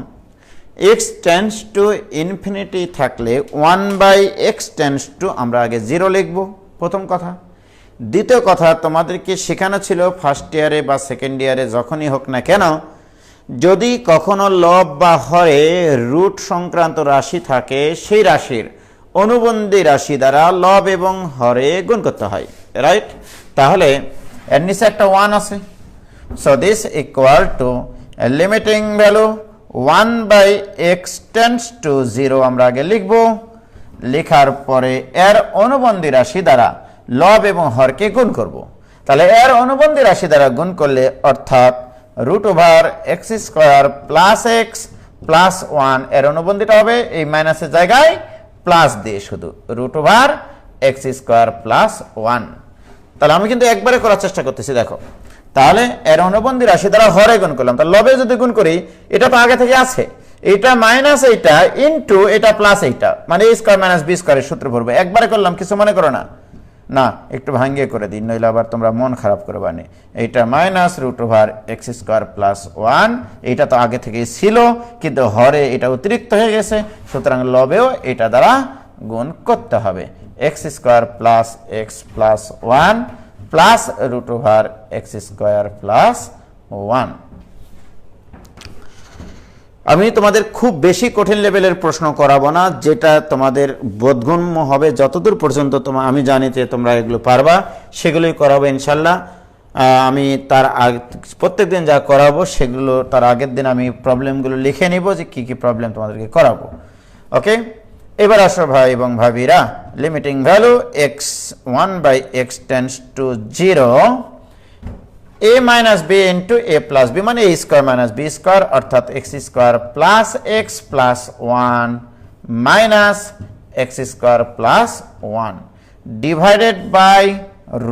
x টেন্ডস টু ইনফিনিটি থাকলে 1/x টেন্ডস টু আমরা আগে 0 লিখব, প্রথম কথা। দ্বিতীয় কথা, তোমাদেরকে শেখানো ছিল ফার্স্ট ইয়ারে বা সেকেন্ড ইয়ারে যখনই হোক না কেন, যদি কখনো লব বা হরে রুট সংক্রান্ত রাশি থাকে সেই রাশির অনুবন্ধী রাশি দ্বারা লব এবং হরে গুণ করতে হয়, রাইট? তাহলে এর নিচে একটা 1 আছে, so this equal to limiting value 1/x tends to 0 আমরা আগে লিখব, লেখার পরে এর অনুবন্ধী রাশি দ্বারা লব এবং হরকে গুণ করব। তাহলে এর অনুবন্ধী রাশি দ্বারা গুণ করলে অর্থাৎ √x² প্লাস x প্লাস 1 এর অনুবন্ধীটা হবে এই মাইনাসের জায়গায় প্লাস দিয়ে শুধু √x² প্লাস 1। তাহলে আমি কিন্তু একবারে করার চেষ্টা করতেছি, দেখো। তাহলে এর অনুবন্ধী রাশি দ্বারা হরে গুণ করলাম, তাহলে লবে যদি গুণ করি এটা তো আগে থেকে আছে, এটা মাইনাস এইটা ইনটু এটা প্লাস এইটা, মানে a² - b² এর সূত্র পড়বে। একবারে করলাম, কিছু মনে করো না, না একটু ভাঙ্গিয়ে করে দিন, নইলে আবার তোমরা মন খারাপ করবে না। এইটা মাইনাস √x² প্লাস 1, এইটা তো আগে থেকেই ছিল কিন্তু হরে এটা অতিরিক্ত হয়ে গেছে, সুতরাং লবেও এটা দ্বারা গুণ করতে হবে। x² plus x plus 1 plus √x² plus 1। আমি তোমাদের খুব বেশি কঠিন লেভেলের প্রশ্ন করাবো না, যেটা তোমাদের বোধগম্য হবে, যতদূর পর্যন্ত আমি জানি যে তোমরা এগুলো পারবা সেগুলোই করাবো ইনশাল্লাহ। আমি তার প্রত্যেক দিন যা করাবো সেগুলো তার আগের দিন আমি প্রবলেমগুলো লিখে নিব যে কি কি প্রবলেম তোমাদেরকে করাবো। ওকে, এবার আসো ভাই এবং ভাবিরা, limiting value x 1/x tends to 0 a minus b into a plus b মানে a² - b² অর্থাৎ x² plus x plus 1 minus x² plus 1 divided by √,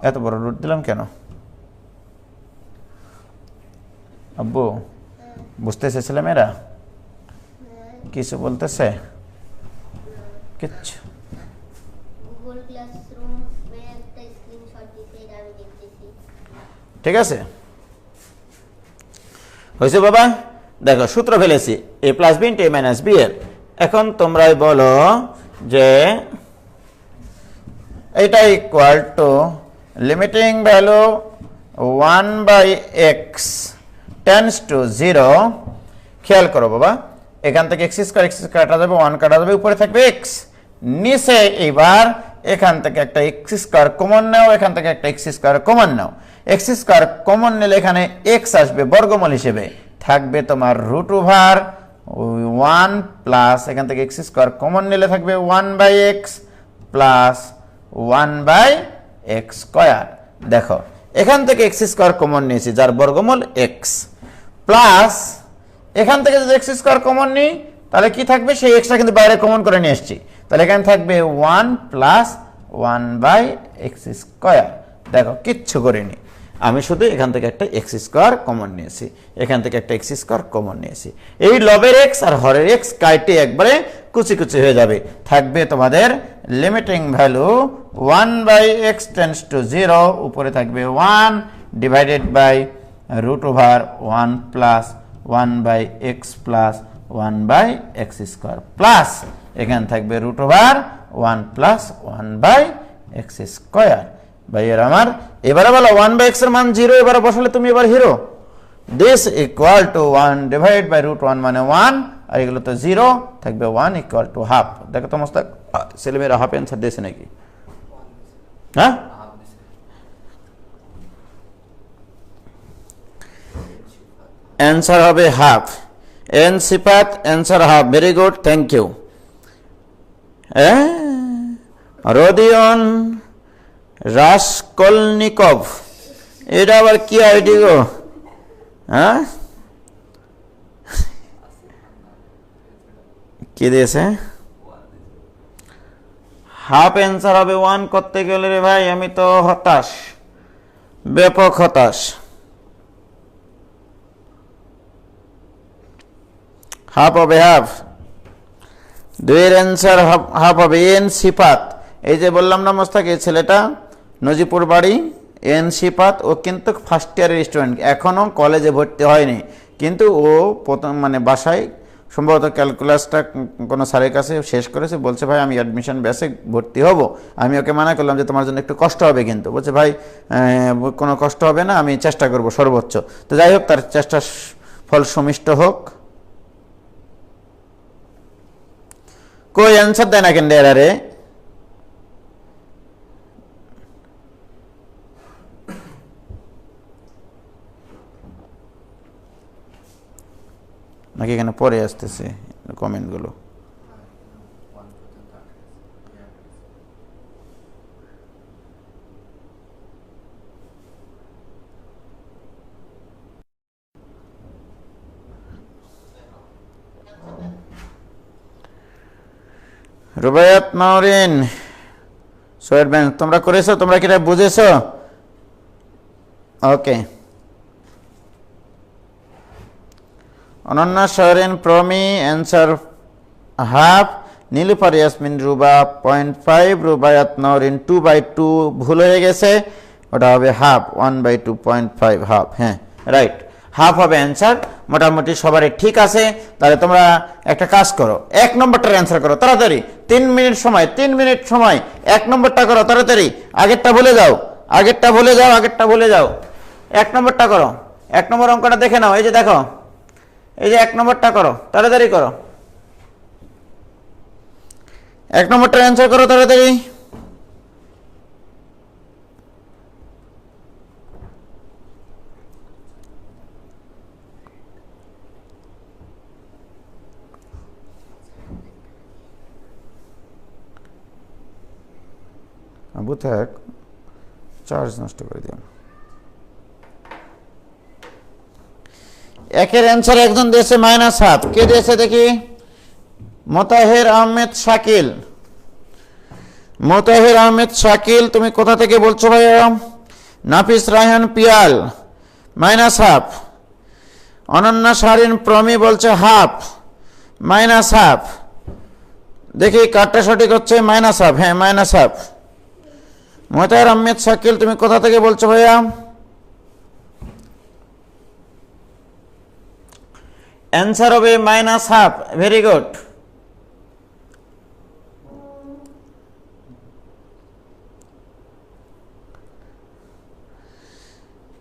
এত বড় রুট দিলাম কেন আব্বু? বুঝতেছে ছেলেমেয়েরা? কিছু বলতেছে? কিচ্ছু? ঠিক আছে, হয়েছে বাবা? দেখো সূত্র ফেলেছি a plus b into a minus b এর। এখন তোমরাই বলো যে এটা equal to limiting value 1/x tends to 0। খেয়াল করো বাবা, এখান থেকে x² কাটা যাবে, 1 কাটা যাবে, উপরে থাকবে x, নিচে এবার এখান থেকে একটা x² কমন নাও, এখান থেকে একটা x² কমন নাও। x² কমন নিলে এখানে x আসবে বর্গমূল হিসেবে, থাকবে তোমার √1 প্লাস এখান থেকে x² কমন নিলে থাকবে 1/x প্লাস 1/x²। দেখো এখান থেকে x² কমন নিয়েছি যার বর্গমূল x, প্লাস এখান থেকে যদি x² কমন নিই তাহলে কি থাকবে, সেই xটা কিন্তু বাইরে কমন করে নিয়ে এসেছি, তাহলে এখানে থাকবে 1 প্লাস 1/x²। দেখো কিচ্ছু করিনি, আমি শুধু এখান থেকে একটা x² কমন নিয়েছি, এখান থেকে একটা x² কমন নিয়েছি। এই লবের x আর হরের x কাটে একবারে কুচি কুচি হয়ে যাবে, থাকবে তোমাদের limiting value 1/x tends to 0, উপরে থাকবে 1 divided by √1 plus 1/x plus 1/x² plus এখানে থাকবে √1 প্লাস 1/x²। ভাইয়ের আমার, এবারে বলো 1/x এর মান 0, এবারে বসালে তুমি এবার zero. This equal to 1 divide by √1 মানে 1, আর এগুলো তো 0, থাকবে 1 ইকুয়াল টু হাফ। দেখো তো মস্ত ছেলেমেয়েরা হাফ অ্যান্সার দিয়েছে নাকি? হ্যাঁ, অ্যান্সার হবে half. N Sifat answer half, very good, thank you. Rodion Raskolnikov, এটা আবার কি আইডি গো? হ্যাঁ, কি দিয়েছে? হাফ অ্যান্সার হবে 1 করতে গেলে রে ভাই, আমি তো হতাশ, ব্যাপক হতাশ। হাফ হবে হাফ, 2 এর অ্যান্সার হাফ হবে। এন সিফাত, এই যে বললাম না মোস্তাক, এই ছেলেটা নজিপুর বাড়ি, এন সিফাত, ও কিন্তু ফার্স্ট ইয়ারের স্টুডেন্ট, এখনও কলেজে ভর্তি হয়নি, কিন্তু ও প্রথম মানে বাসায় সম্ভবত ক্যালকুলাসটা কোনো স্যারের কাছে শেষ করেছে, বলছে ভাই আমি অ্যাডমিশন ব্যাচে ভর্তি হব। আমি ওকে মানা করলাম যে তোমার জন্য একটু কষ্ট হবে, কিন্তু বলছে ভাই কোনো কষ্ট হবে না, আমি চেষ্টা করব সর্বোচ্চ। তো যাই হোক, তার চেষ্টা ফল সুমিষ্ট হোক। কই অ্যান্সার দেয় না কেন এরারে? নাকি এখানে পরে আসতেছে কমেন্টগুলো? রুবায়াত মাউরিন, সোয়েট ব্যাংক, তোমরা করেছো? তোমরা কি এটা বুঝেছো? ওকে। অনন্যা শহরেন প্রমি, অ্যান্সার হাফ। নীলুফার ইয়াসমিন রুবা 0.5, রুবায়াত নওরিন 2/2 ভুল হয়ে গেছে, ওটা হবে হাফ, 1/2 0.5 হাফ। হ্যাঁ রাইট, হাফ হবে অ্যান্সার। মোটামুটি সবারই ঠিক আছে। তাহলে তোমরা একটা কাজ করো, 1 নম্বরটার অ্যান্সার করো তাড়াতাড়ি, 3 মিনিট সময়, 3 মিনিট সময়, 1 নম্বরটা করো তাড়াতাড়ি। আগেরটা ভুলে যাও, আগেরটা ভুলে যাও, আগেরটা ভুলে যাও। 1 নম্বরটা করো, 1 নম্বর অঙ্কটা দেখে নাও। এই যে দেখো, এই যে 1 নম্বরটা করো, তাড়াতাড়ি করো। 1 নম্বরটার অ্যান্সার করো তাড়াতাড়ি। আবু থাক, চার্জ নষ্ট করে দিও। একের অ্যান্সার একজন দিয়েছে -1/2। কে দিয়েছে দেখি? মোতাহের আহমেদ শাকিল। মোতাহের আহমেদ শাকিল, তুমি কোথা থেকে বলছো ভাইয়া? নাফিস রায়হান পিয়াল -1/2। অনন্যা শারিন প্রমি বলছে হাফ, -1/2। দেখি কারটা সঠিক হচ্ছে, -1/2। হ্যাঁ -1/2। মোতাহের আহমেদ শাকিল, তুমি কোথা থেকে বলছো ভাইয়া? অ্যান্সার হবে -1/2। Very good.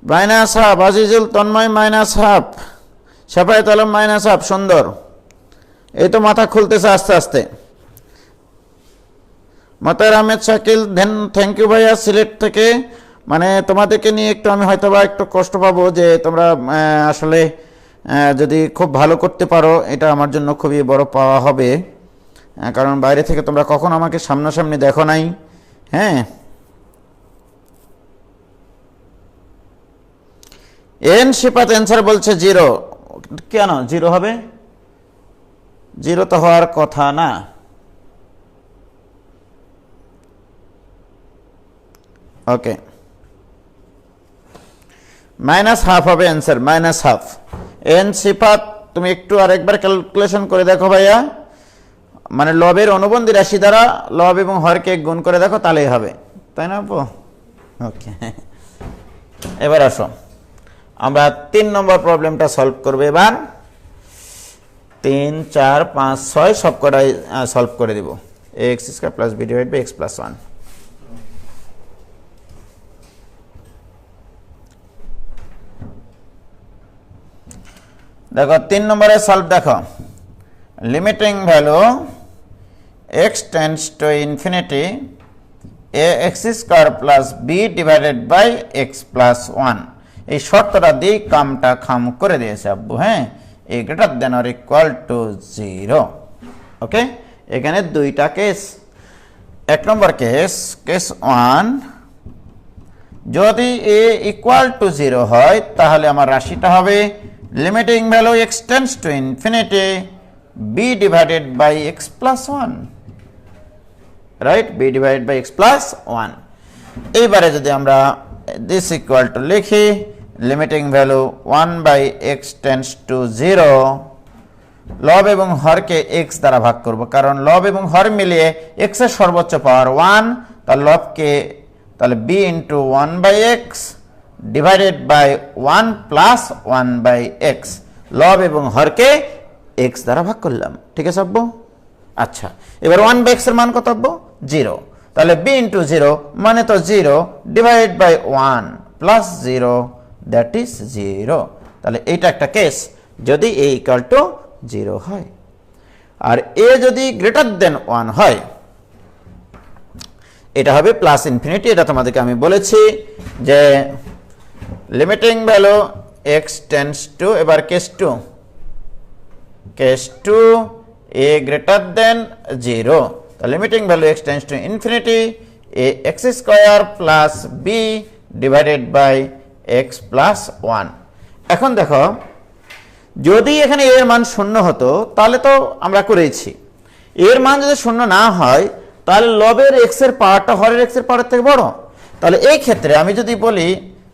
-1/2। আজিজুল তন্ময় -1/2। সাফায়েত আলম -1/2। সুন্দর, এই তো মাথা খুলতেছে আস্তে আস্তে। মোতাহের আহমেদ শাকিল, থ্যাংক ইউ ভাইয়া সিলেট থেকে। মানে তোমাদেরকে নিয়ে একটু আমি হয়তোবা একটু কষ্ট পাবো, যে তোমরা আসলে যদি খুব ভালো করতে পারো, এটা আমার জন্য খুবই বড় পাওয়া হবে। কারণ বাইরে থেকে তোমরা কখন আমাকে সামনাসামনি দেখো নাই। হ্যাঁ, এন শিপাত অ্যান্সার বলছে 0। কেন 0 হবে? 0 তো হওয়ার কথা না। ওকে, -1/2 হবে অ্যান্সার, -1/2। এন সিফাত, তুমি একটু আরেকবার ক্যালকুলেশন করে দেখো ভাইয়া। মানে লবের অনুবন্ধী রাশি দ্বারা লব এবং হরকে গুণ করে দেখো, তাহলেই হবে, তাই না আপু? ওকে, এবার আসো আমরা 3 নম্বর প্রবলেমটা সলভ করবো। এবার 3, 4, 5, 6 সব কটাই সলভ করে দিব। ax² + b / x + 1। দেখো 3 নম্বরে সলভ দেখো। Limiting value x tends to infinity ax² + b / x + 1। এই শর্তটা দিয়ে কামটা খাম করে দিয়েছে আব্বু। হ্যাঁ, a ≥ 0। ওকে, এখানে 2টা কেস। 1 নম্বর কেস, কেস 1, যদি a = 0 হয় তাহলে আমার রাশিটা হবে limiting value x tends to infinity b / x + 1। Right, b / x + 1। এইবারে যদি আমরা দিস ইকুয়াল টু লিখি, limiting value 1/x tends to 0, লব এবং হরকে x দ্বারা ভাগ করব, কারণ লব এবং হর মিলিয়ে x এর সর্বোচ্চ পাওয়ার 1। তার লবকে তাহলে b × 1/x / 1 + 1/x। লব এবং হরকে এক্স দ্বারা ভাগ করলাম, ঠিক আছে আব্বু? আচ্ছা, এবার 1/x এর মান কত আব্বু? 0। তাহলে b ইন্টু 0 মানে তো 0 divide by 1 plus 0 that is 0। তাহলে এইটা একটা কেস যদি a ইকুয়াল টু 0 হয়, আর a যদি গ্রেটার দেন 1 হয় এটা হবে প্লাস ইনফিনিটি। এটা তোমাদেরকে আমি বলেছি যে limiting value x tends to, এবার case 2 a greater than 0, the limiting value x tends to infinity a x square plus b divided by x plus 1। এখন দেখো যদি এখানে a এর মান শূন্য হতো তাহলে তো আমরা করেছি, এর মান যদি শূন্য না হয় তাহলে লবের x এর পাওয়ারটা হরের x এর পাওয়ার থেকে বড়। তাহলে এই ক্ষেত্রে আমি যদি বলি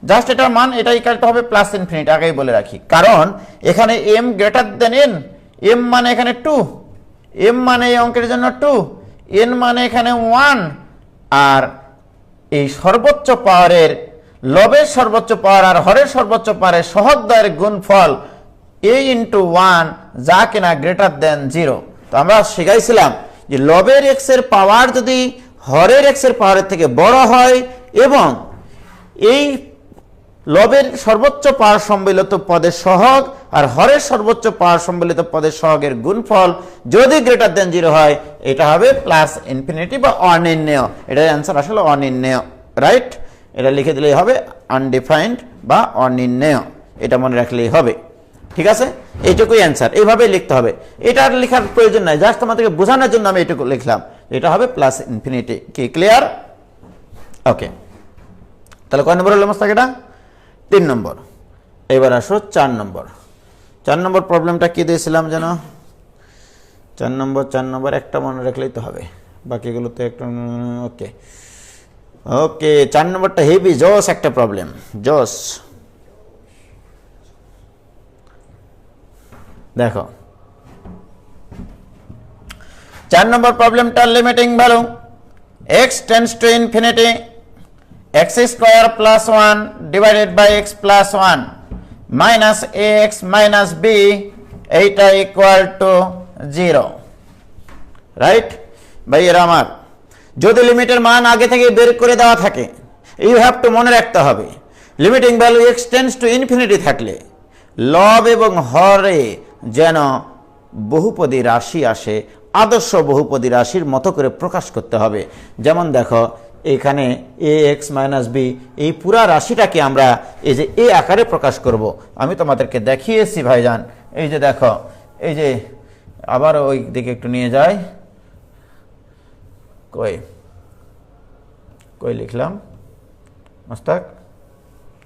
জাস্ট এটার মান এটা ইকুয়াল টু হবে প্লাস ইনফিনিটি, আগেই বলে রাখি, কারণ এখানে m greater than n, m মানে এখানে 2, m মানে এই অঙ্কের জন্য 2, n মানে এখানে 1, আর এই সর্বোচ্চ পাওয়ারের লবের সর্বোচ্চ পাওয়ার আর হরের সর্বোচ্চ পাওয়ারের সহগদ্বয়ের গুণফল a ইন্টু 1 যা কিনা গ্রেটার দেন 0। তো আমরা শিখাইছিলাম যে লবের x এর পাওয়ার যদি হরের x এর পাওয়ারের থেকে বড় হয় এবং এই লবের সর্বোচ্চ পাওয়ার সম্মিলিত পদের সহগ আর হরের সর্বোচ্চ পাওয়ার সম্মিলিত পদের সহগের গুণফল যদি গ্রেটার দেন 0 হয় এটা হবে প্লাস ইনফিনিটি বা অনির্ণেয়। এটার অ্যান্সার আসলে অনির্ণেয়, রাইট? এটা লিখে দিলেই হবে আনডিফাইন্ড বা অনির্ণেয়, এটা মনে রাখলেই হবে, ঠিক আছে? এইটুকুই অ্যান্সার, এইভাবেই লিখতে হবে, এটা আর লেখার প্রয়োজন নাই, জাস্ট তোমাদেরকে বোঝানোর জন্য আমি এইটুকু লিখলাম, এটা হবে প্লাস ইনফিনিটি। কি ক্লিয়ার? ওকে, তাহলে কয় নম্বর হলো মোস্তাক? এটা 3 নম্বর। এবার আসো 4 নম্বর। 4 নম্বর প্রবলেমটা কি দিয়েছিলাম যেন? 4 নম্বর একটা মনে রাখলেই তো হবে, বাকিগুলো তো একটু ওকে ওকে। 4 নম্বরটা হেভি জোস একটা প্রবলেম, জোস। দেখো 4 নম্বর প্রবলেমটা limiting value x tends to infinity x square plus 1 divided by x plus 1 minus ax minus b এইটা equal to 0, রাইট? ভাইয়েরা আমার, যদি লিমিটের মান আগে থেকে বের করে দেওয়া থাকে ইউ হ্যাভ টু মনে রাখতে হবে limiting value x tends to infinity থাকলে লব এবং হরে যেন বহুপদী রাশি আসে, আদর্শ বহুপদী রাশির মতো করে প্রকাশ করতে হবে। যেমন দেখো এখানে ax মাইনাস বি, এই পুরা রাশিটাকে আমরা এই যে a আকারে প্রকাশ করব। আমি তোমাদেরকে দেখিয়েছি ভাইজান, এই যে দেখো, এই যে আবার ওই দিকে একটু নিয়ে যায়, কই লিখলাম মোস্তাক,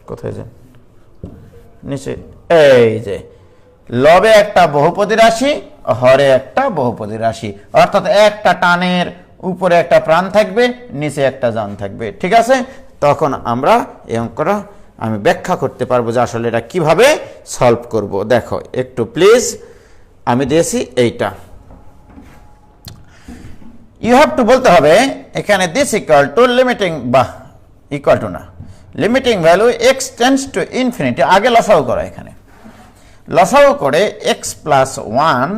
কোথায় যে নিচে, এই যে লবে একটা বহুপদী রাশি, হরে একটা বহুপদী রাশি, অর্থাৎ একটা টানের উপরে একটা প্রাণ থাকবে, নিচে একটা জান থাকবে, ঠিক আছে? তখন আমরা এই অঙ্কটা আমি ব্যাখ্যা করতে পারবো যে আসলে এটা কিভাবে সলভ করব। দেখো একটু প্লিজ, আমি দিয়েছি এইটা, ইউ হ্যাভ টু বলতে হবে এখানে দিস ইকুয়াল টু লিমিটিং, বা ইকুয়াল টু না, limiting value x tends to infinity, আগে লসাগু করা, এখানে লসাগু করে x প্লাস 1,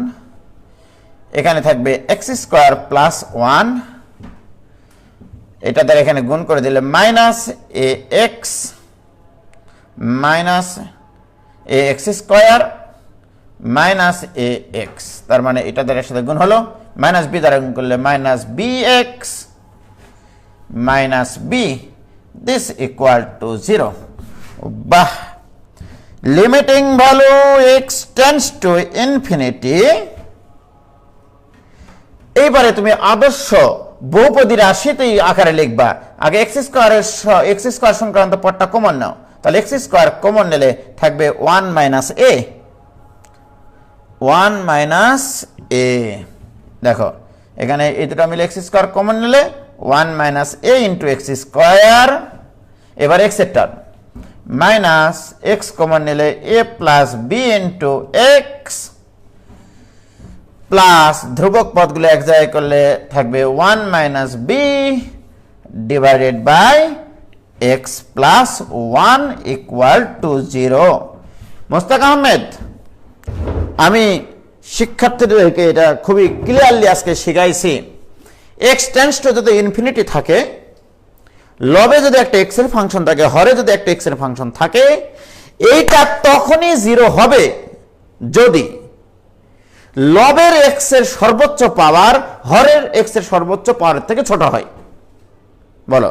এখানে থাকবে x স্কোয়ার প্লাস 1, এটা দ্বারা এখানে গুণ করে দিলে minus ax square minus ax, তার মানে এটা দ্বারা সাথে গুণ হলো, মাইনাস বি দ্বারা গুণ করলে minus bx minus b, this equal to 0। বাহ, limiting value x tends to infinity. এইবারে তুমি আদর্শ বহুপদী রাশিতেই আকারে লিখবা। আগে x স্কয়ার সংক্রান্ত পদটা কমন নাও, তাহলে x স্কয়ার কমন নিলে থাকবে 1 মাইনাস a, দেখো এখানে এই দুটো মিলে x স্কয়ার কমন নিলে 1 minus a into x square, এবার x এর টার্ম মাইনাস x কমন নিলে a plus b into x plus ধ্রুবক পদগুলো এক জায়গায় করলে থাকবে 1 minus b divided by x plus 1 equal to 0। Mostak Ahmed, আমি শিক্ষার্থীদেরকে এটা খুবই ক্লিয়ারলি আজকে শিখাইছি। এক্স টেন্ডস টু যদি ইনফিনিটি থাকে, লবে যদি একটা এক্স এর ফাংশন থাকে, হরে যদি একটা এক্স এর ফাংশন থাকে, এইটা তখনই জিরো হবে যদি লবের এক্স এর সর্বোচ্চ পাওয়ার হরের এক্স এর সর্বোচ্চ পাওয়ার থেকে ছোট হয়। বলো,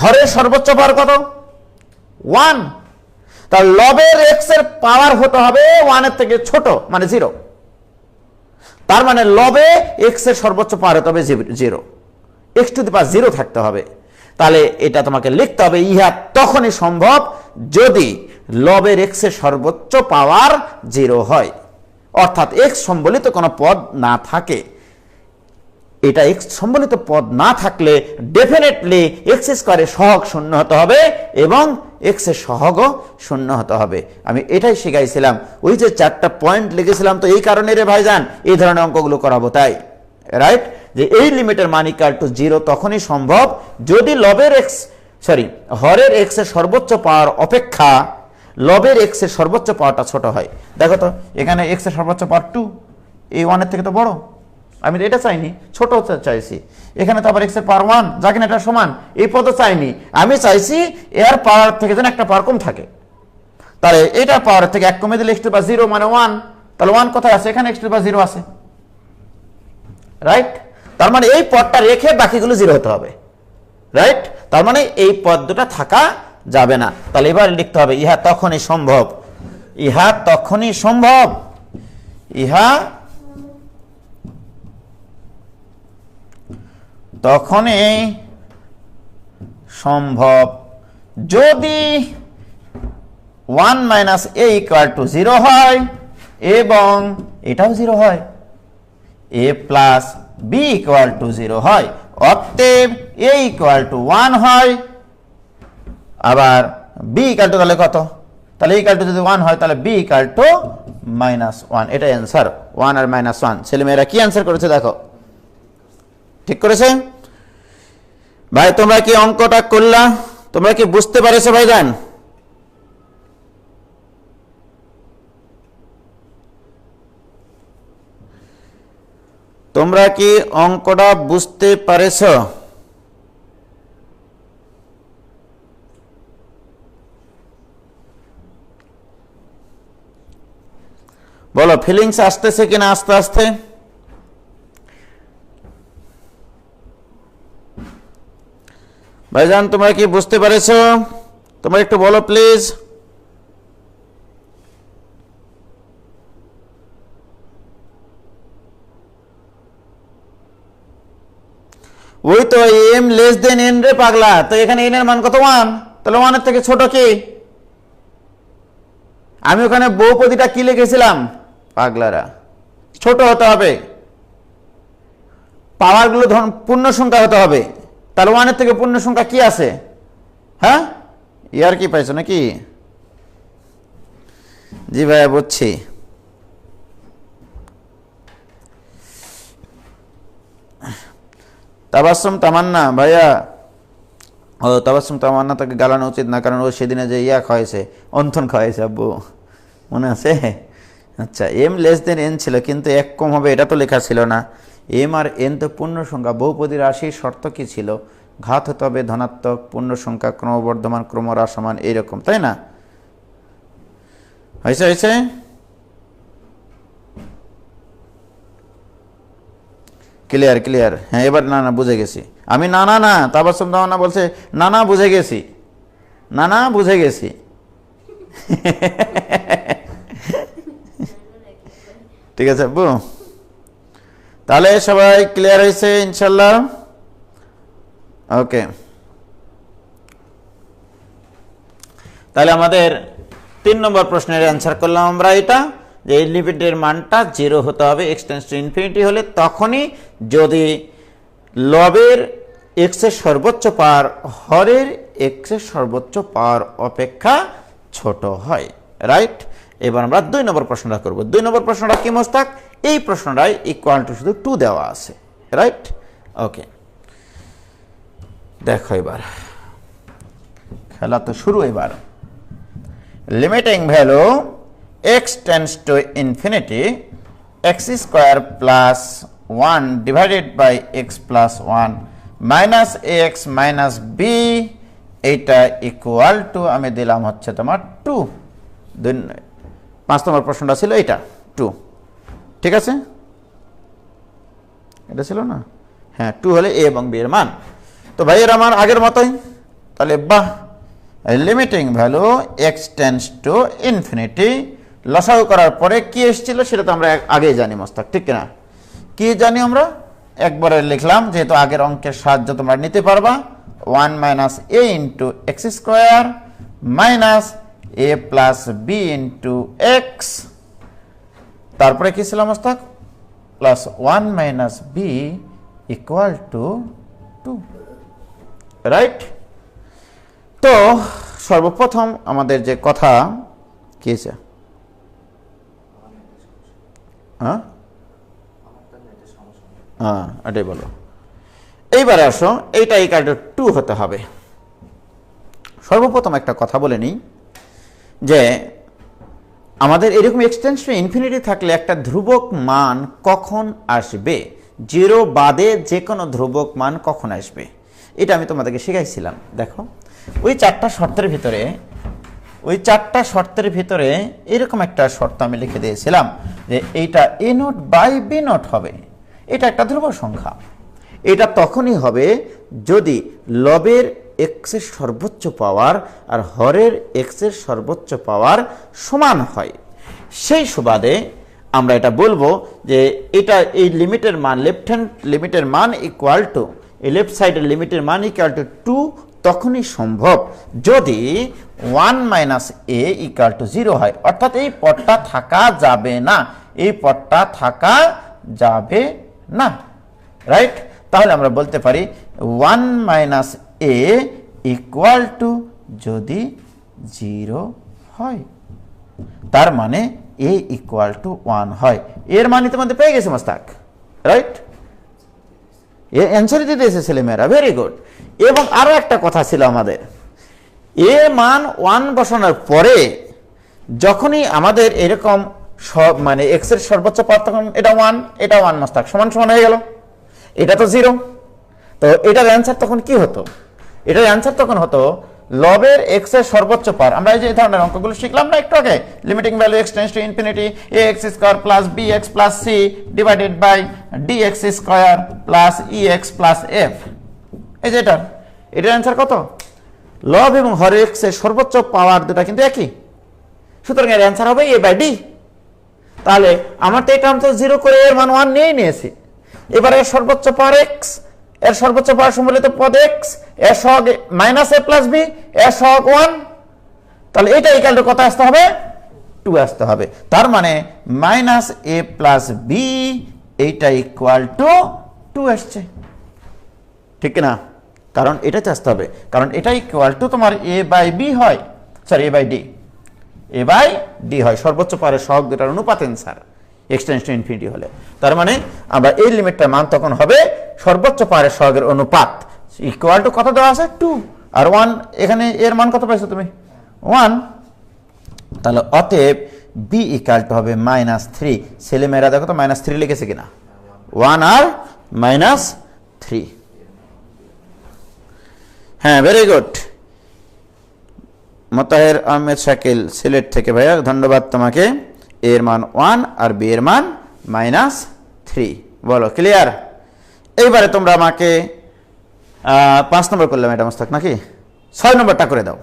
হরের সর্বোচ্চ পাওয়ার কত? 1। তার লবের এক্স এর পাওয়ার হতে হবে 1 এর থেকে ছোট, মানে 0। তার মানে লবে এক্স এর সর্বোচ্চ পাওয়ার হতে হবে 0, এক্স টু দি পাওয়ার 0 থাকতে হবে। তাহলে এটা তোমাকে লিখতে হবে, ইহা তখনই সম্ভব যদি লবের এক্স এর সর্বোচ্চ পাওয়ার 0 হয়, অর্থাৎ এক্স সম্বলিত কোনো পদ না থাকে। এটা এক্স সম্বলিত পদ না থাকলে ডেফিনেটলি এক্স স্কয়ারের সহগ শূন্য হতে হবে এবং এক্স এর সহগও শূন্য হতে হবে। আমি এটাই শিখাইছিলাম, ওই যে 4টা পয়েন্ট লিখেছিলাম, তো এই কারণে রে ভাইজান এই ধরনের অঙ্কগুলো করাবো, তাই রাইট, যে এই লিমিটের মান ইকুয়াল টু 0 তখনই সম্ভব যদি হরের এক্স এর সর্বোচ্চ পাওয়ার অপেক্ষা লবের এক্স এর সর্বোচ্চ পাওয়ারটা ছোট হয়। দেখো তো, এখানে এক্স এর সর্বোচ্চ পাওয়ার 2, এই 1 এর থেকে তো বড়, আমি তো এটা চাইনি, ছোট চাইছি। এখানে তো আবার এক্স এর পাওয়ার 1, যা কিনা এটা সমান, এই পদও চাইনি, আমি চাইছি এর পাওয়ার থেকে যেন একটা পাওয়ার কম থাকে। তাহলে এটার পাওয়ার থেকে 1 কমে দিলে এক্স টু দি পাওয়ার 0 মানে 1, তাহলে 1 কোথায় আছে? এখানে এক্স টু দি পাওয়ার 0 আছে, রাইট। তার মানে এই পদটা রেখে বাকিগুলো 0 হতে হবে, রাইট। তার মানে এই পদ দুটা থাকা যাবে না। তাহলে এবার লিখতে হবে, ইহা তখনই সম্ভব, ইহা তখনই সম্ভব, ইহা তখনই সম্ভব যদি 1 মাইনাস a ইকুয়াল টু 0 হয় এবং এটাও 0 হয়, a plus b equal to 0 হয়, অতএব a ইকুয়াল টু 1 হয়, আবার b ইকুয়াল টু তাহলে কত? তাহলে a ইকুয়াল টু যদি 1 হয় তাহলে b ইকুয়াল টু -1। এটা অ্যান্সার, 1 আর -1। ছেলেমেয়েরা কি অ্যান্সার করেছে দেখো, ঠিক করেছে ভাই? তোমরা কি অঙ্কটা করলা? তোমরা কি বুঝতে পারছো ভাইজান? তোমরা কি অঙ্কটা বুঝতে পারছো? বলো, ফিলিংস আসতেছে কিনা আস্তে আস্তে? ভাইজান তোমরা কি বুঝতে পারছো? তোমরা একটু বলো প্লিজ। ওই তো m লেস দেন n রে পাগলা, তো এখানে n এর মান কত? 1, তাহলে 1 এর থেকে ছোট কি? আমি ওখানে বহুপদীটা কি লিখেছিলাম পাগলারা? ছোট হতে হবে, পাওয়ারগুলো ধরুন পূর্ণ সংখ্যা হতে হবে। তাহলে 1 এর থেকে পূর্ণ সংখ্যা কি আছে? হ্যাঁ, ইয়ার কি পাইছো নাকি? জি ভাইয়া বুঝছি। তাবাসসুম তামান্না ভাইয়া, ও তাবাসসুম তামান্না তাকে গালানো উচিত না, কারণ ও সেদিনে যে খাওয়াইছে, অন্থন খাওয়াইছে আব্বু, মনে আছে? আচ্ছা, m লেস দেন n ছিল, কিন্তু 1 কম হবে এটা তো লেখা ছিল না। m আর n তো পূর্ণ সংখ্যা, বহুপদী রাশির শর্ত কি ছিল? ঘাত হতে হবে ধনাত্মক, পূর্ণ সংখ্যা ক্রমবর্ধমান, ক্রমহ্রাসমান, এইরকম, তাই না? হয়েছে হয়েছে ক্লিয়ার ক্লিয়ার। হ্যাঁ, এবার না না বুঝে গেছি আমি। না না না, তাবাসসুম তামান্না বলছে না না বুঝে গেছি, না না বুঝে গেছি। ঠিক আছে আব্বু, তাহলে সবাই ক্লিয়ার হয়েছে ইনশাল্লাহ? ওকে, তাহলে আমাদের 3 নম্বর প্রশ্নের অ্যান্সার করলাম আমরা এটা, যে এই লিমিটের মানটা 0 হতে হবে x টেন্ডস টু ইনফিনিটি হলে, তখনই যদি লবের x এর সর্বোচ্চ পাওয়ার হরের x এর সর্বোচ্চ পাওয়ার অপেক্ষা ছোট হয়, রাইট। এবার আমরা 2 নম্বর প্রশ্নটা করব। 2 নম্বর প্রশ্নটা কি মোস্তাক? এই প্রশ্নটাই ইকুয়াল টু শুধু 2 দেওয়া আছে, রাইট। ওকে, দেখো এবার খেলা তো শুরু। এবার limiting value x tends to infinity x square plus 1 divided by x plus 1 minus a x minus b, এইটা ইকুয়াল টু আমি দিলাম হচ্ছে তোমার 2। 5 নম্বর প্রশ্নটা ছিল এইটা 2, ঠিক আছে? এটা ছিল না? হ্যাঁ, 2 হলে এ এবং বি এর মান। তো ভাই এর আমার আগের মতোই, তাহলে বাহ, limiting value x tends to infinity, লসাগু করার পরে কি এসেছিল সেটা তো আমরা আগেই জানি মোস্তাক, ঠিক না? কি জানি আমরা? একবারে লিখলাম, যেহেতু আগের অঙ্কের সাহায্য তোমরা নিতে পারবা। 1 minus a into x square minus a plus b into x, তারপরে কি ছিল Mostak? Plus 1 minus b equal to 2, right? তো সর্বপ্রথম আমাদের যে কথা কি আছে, হ্যাঁ এটাই বলো। এইবারে আসো, এইটা ইকুয়াল টু 2 হতে হবে। সর্বপ্রথম একটা কথা বলে নিই যে আমাদের এরকম এক্সটেনশন ইনফিনিটি থাকলে একটা ধ্রুবক মান কখন আসবে, 0 বাদে যে কোনো ধ্রুবক মান কখন আসবে, এটা আমি তোমাদেরকে শিখাইছিলাম। দেখো ওই 4টা শর্তের ভিতরে এরকম একটা শর্ত আমি লিখে দিয়েছিলাম যে এইটা এ নট বাই বি নট হবে, এটা একটা ধ্রুব সংখ্যা। এটা তখনই হবে যদি লবের এক্স এর সর্বোচ্চ পাওয়ার আর হরের এক্স এর সর্বোচ্চ পাওয়ার সমান হয়। সেই সুবাদে আমরা এটা বলবো যে এটা এই লিমিটের মান, লেফট হ্যান্ড লিমিটের মান ইকুয়াল টু, এই লেফট সাইডের লিমিটের মান ইকুয়াল টু 2 তখনই সম্ভব যদি 1 মাইনাস এ ইকুয়াল টু 0 হয়। অর্থাৎ এই পদটা থাকা যাবে না, এই পদটা থাকা যাবে না, রাইট? তাহলে আমরা বলতে পারি 1 মাইনাস এ ইকুয়াল টু যদি 0 হয়, তার মানে এ ইকুয়াল টু 1 হয়। এর মান ইতিমধ্যে পেয়ে গেছে মোস্তাক, রাইট? এর অ্যান্সার দিতে এসেছে ছেলেমেয়েরা, ভেরি গুড। এবং আরো একটা কথা ছিল আমাদের, এ মান 1 বসানোর পরে যখনই আমাদের এরকম সব মানে এক্স এর সর্বোচ্চ পাওয়ার, তখন এটা 1 এটা 1 মোস্তাক সমান সমান হয়ে গেল, এটা তো 0। তো এটার অ্যান্সার তখন কি হতো? এটার অ্যান্সার তখন হতো লবের এক্স এর সর্বোচ্চ পাওয়ার, আমরা এই যে এই ধরনের অঙ্কগুলো শিখলাম না একটু আগে, limiting value x tends to infinity a x square plus b x plus c divided by d x square plus e x plus f. এই যে এটার অ্যান্সার কত? লব এবং হর এক্স এর সর্বোচ্চ পাওয়ার দুটা কিন্তু একই, সুতরাং এর অ্যান্সার হবে এ বাই ডি। তাহলে আমার তো এটা তো 0 করে এর মান 1 নিয়েছি। এবারে এর সর্বোচ্চ পাওয়ার এক্স, এর সর্বোচ্চ পাওয়ার সম্মিলিত পদ এক্স, এর সহগ মাইনাস এ প্লাস বি, এর সহগ 1, তাহলে এটা ইকুয়াল টু কত আসতে হবে? 2 আসতে হবে। তার মানে মাইনাস এ প্লাস বি এইটা ইকুয়াল টু 2 আসছে, ঠিক না? কারণ এটাতে আসতে হবে, কারণ এটা ইকুয়াল টু তোমার এ বাই বি হয়, sorry a by d, a by d হয়, সর্বোচ্চ পাওয়ারের সহগ দুটার অনুপাত অ্যান্সার এক্সটেন্ডস টু ইনফিনিটি হলে। তার মানে আমরা এই লিমিটটার মান তখন হবে সর্বোচ্চ পাওয়ারের সহগের অনুপাত ইকুয়াল টু কত দেওয়া আছে? 2 আর 1, এখানে এর মান কত পাইছো তুমি? 1। তাহলে অতএব বি ইকুয়াল টু হবে -3। ছেলেমেয়েরা দেখো তো -3 লিখেছে কিনা, 1 আর -3। হ্যাঁ, ভেরি গুড। মোতাহের আহমেদ শাকিল সিলেট থেকে, ভাইয়া ধন্যবাদ তোমাকে। এর মান 1 আর বি এর মান -3। বলো ক্লিয়ার? এইবারে তোমরা আমাকে 5 নম্বর করলাম এটা মোস্তাক নাকি? 6 নম্বরটা করে দাও,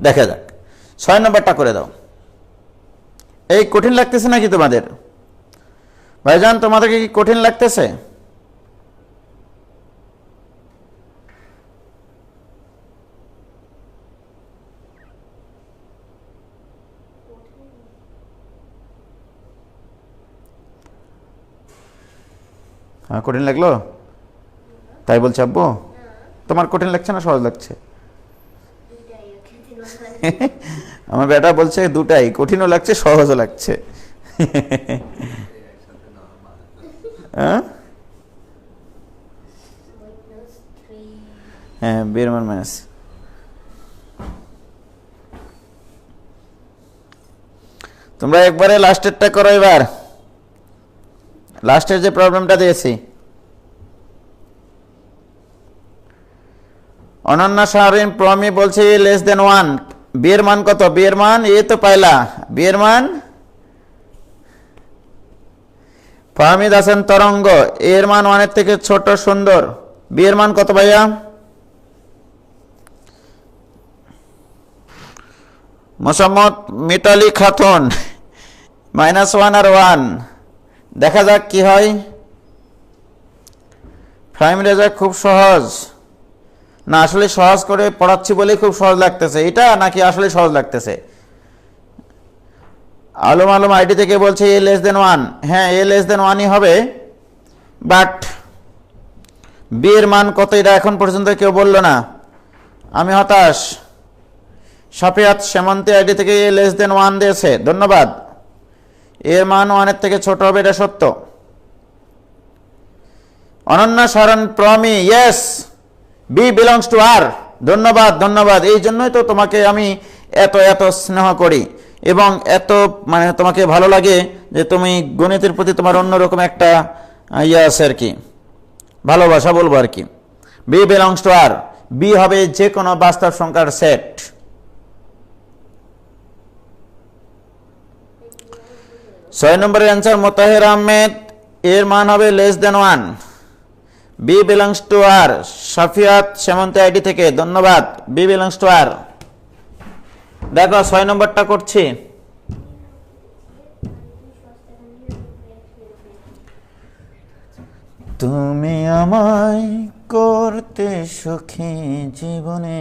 দেখা যাক। 6 নম্বরটা করে দাও। এই কঠিন লাগতেছে নাকি তোমাদের ভাইজান? তোমাদেরকে কি কঠিন লাগতেছে? হ্যাঁ, কঠিন লাগলো তাই বলছে আব্বু? তোমার কঠিন লাগছে না সহজ লাগছে? আমার বেটা বলছে দুটাই, কঠিনও লাগছে সহজও লাগছে। হ্যাঁ, বের মান মাইনাস। তোমরা একবারে লাস্টেরটা করো এবার, লাস্টের যে প্রবলেমটা দিয়েছি, অনন্যা শাহরিন প্রমি বলছে লেস দেন 1, বি এর মান কত? বি এর মান এই তো পাইলা, বি এর মান ফাহমিদ হাসান তরঙ্গ এর মান 1 এর থেকে ছোট সুন্দর, বি এর মান কত ভাইয়া? মোসাম্মদ মিতালি খাতুন -1 আর 1, দেখা যাক কি হয়। ফাহিম রেজা খুব সহজ না, আসলে সহজ করে পড়াচ্ছি বলে খুব সহজ লাগতেছে এটা, নাকি আসলে সহজ লাগতেছে? আলম আলম আইডি থেকে বলছে এ লেস দেন 1, হ্যাঁ এ লেস দেন 1ই হবে, বাট বি এর মান কত এটা এখন পর্যন্ত কেউ বললো না, আমি হতাশ। সাফিয়াত সেমন্তি আইডি থেকে এ লেস দেন 1 দিয়েছে, ধন্যবাদ। এর মান 1 এর থেকে ছোট হবে, এটা সত্য। Ananya Sharan Promi yes, b belongs to R, ধন্যবাদ ধন্যবাদ। এই জন্যই তো তোমাকে আমি এত এত স্নেহ করি এবং এত মানে তোমাকে ভালো লাগে যে তুমি গণিতের প্রতি তোমার অন্যরকম একটা ইয়ে আছে আর কি, ভালোবাসা বলবো আর কি। B belongs to R, b হবে যে কোনো বাস্তব সংখ্যার সেট। ছয় নম্বরের অ্যান্সার মোতাহের আহমেদ, এর মান হবে less than 1, b belongs to R. Safiyat Semonti ID থেকে ধন্যবাদ, বি বিলংস টু আর। দেখো 6 নম্বরটা করছি। তুমি আমায় করতে সুখী জীবনে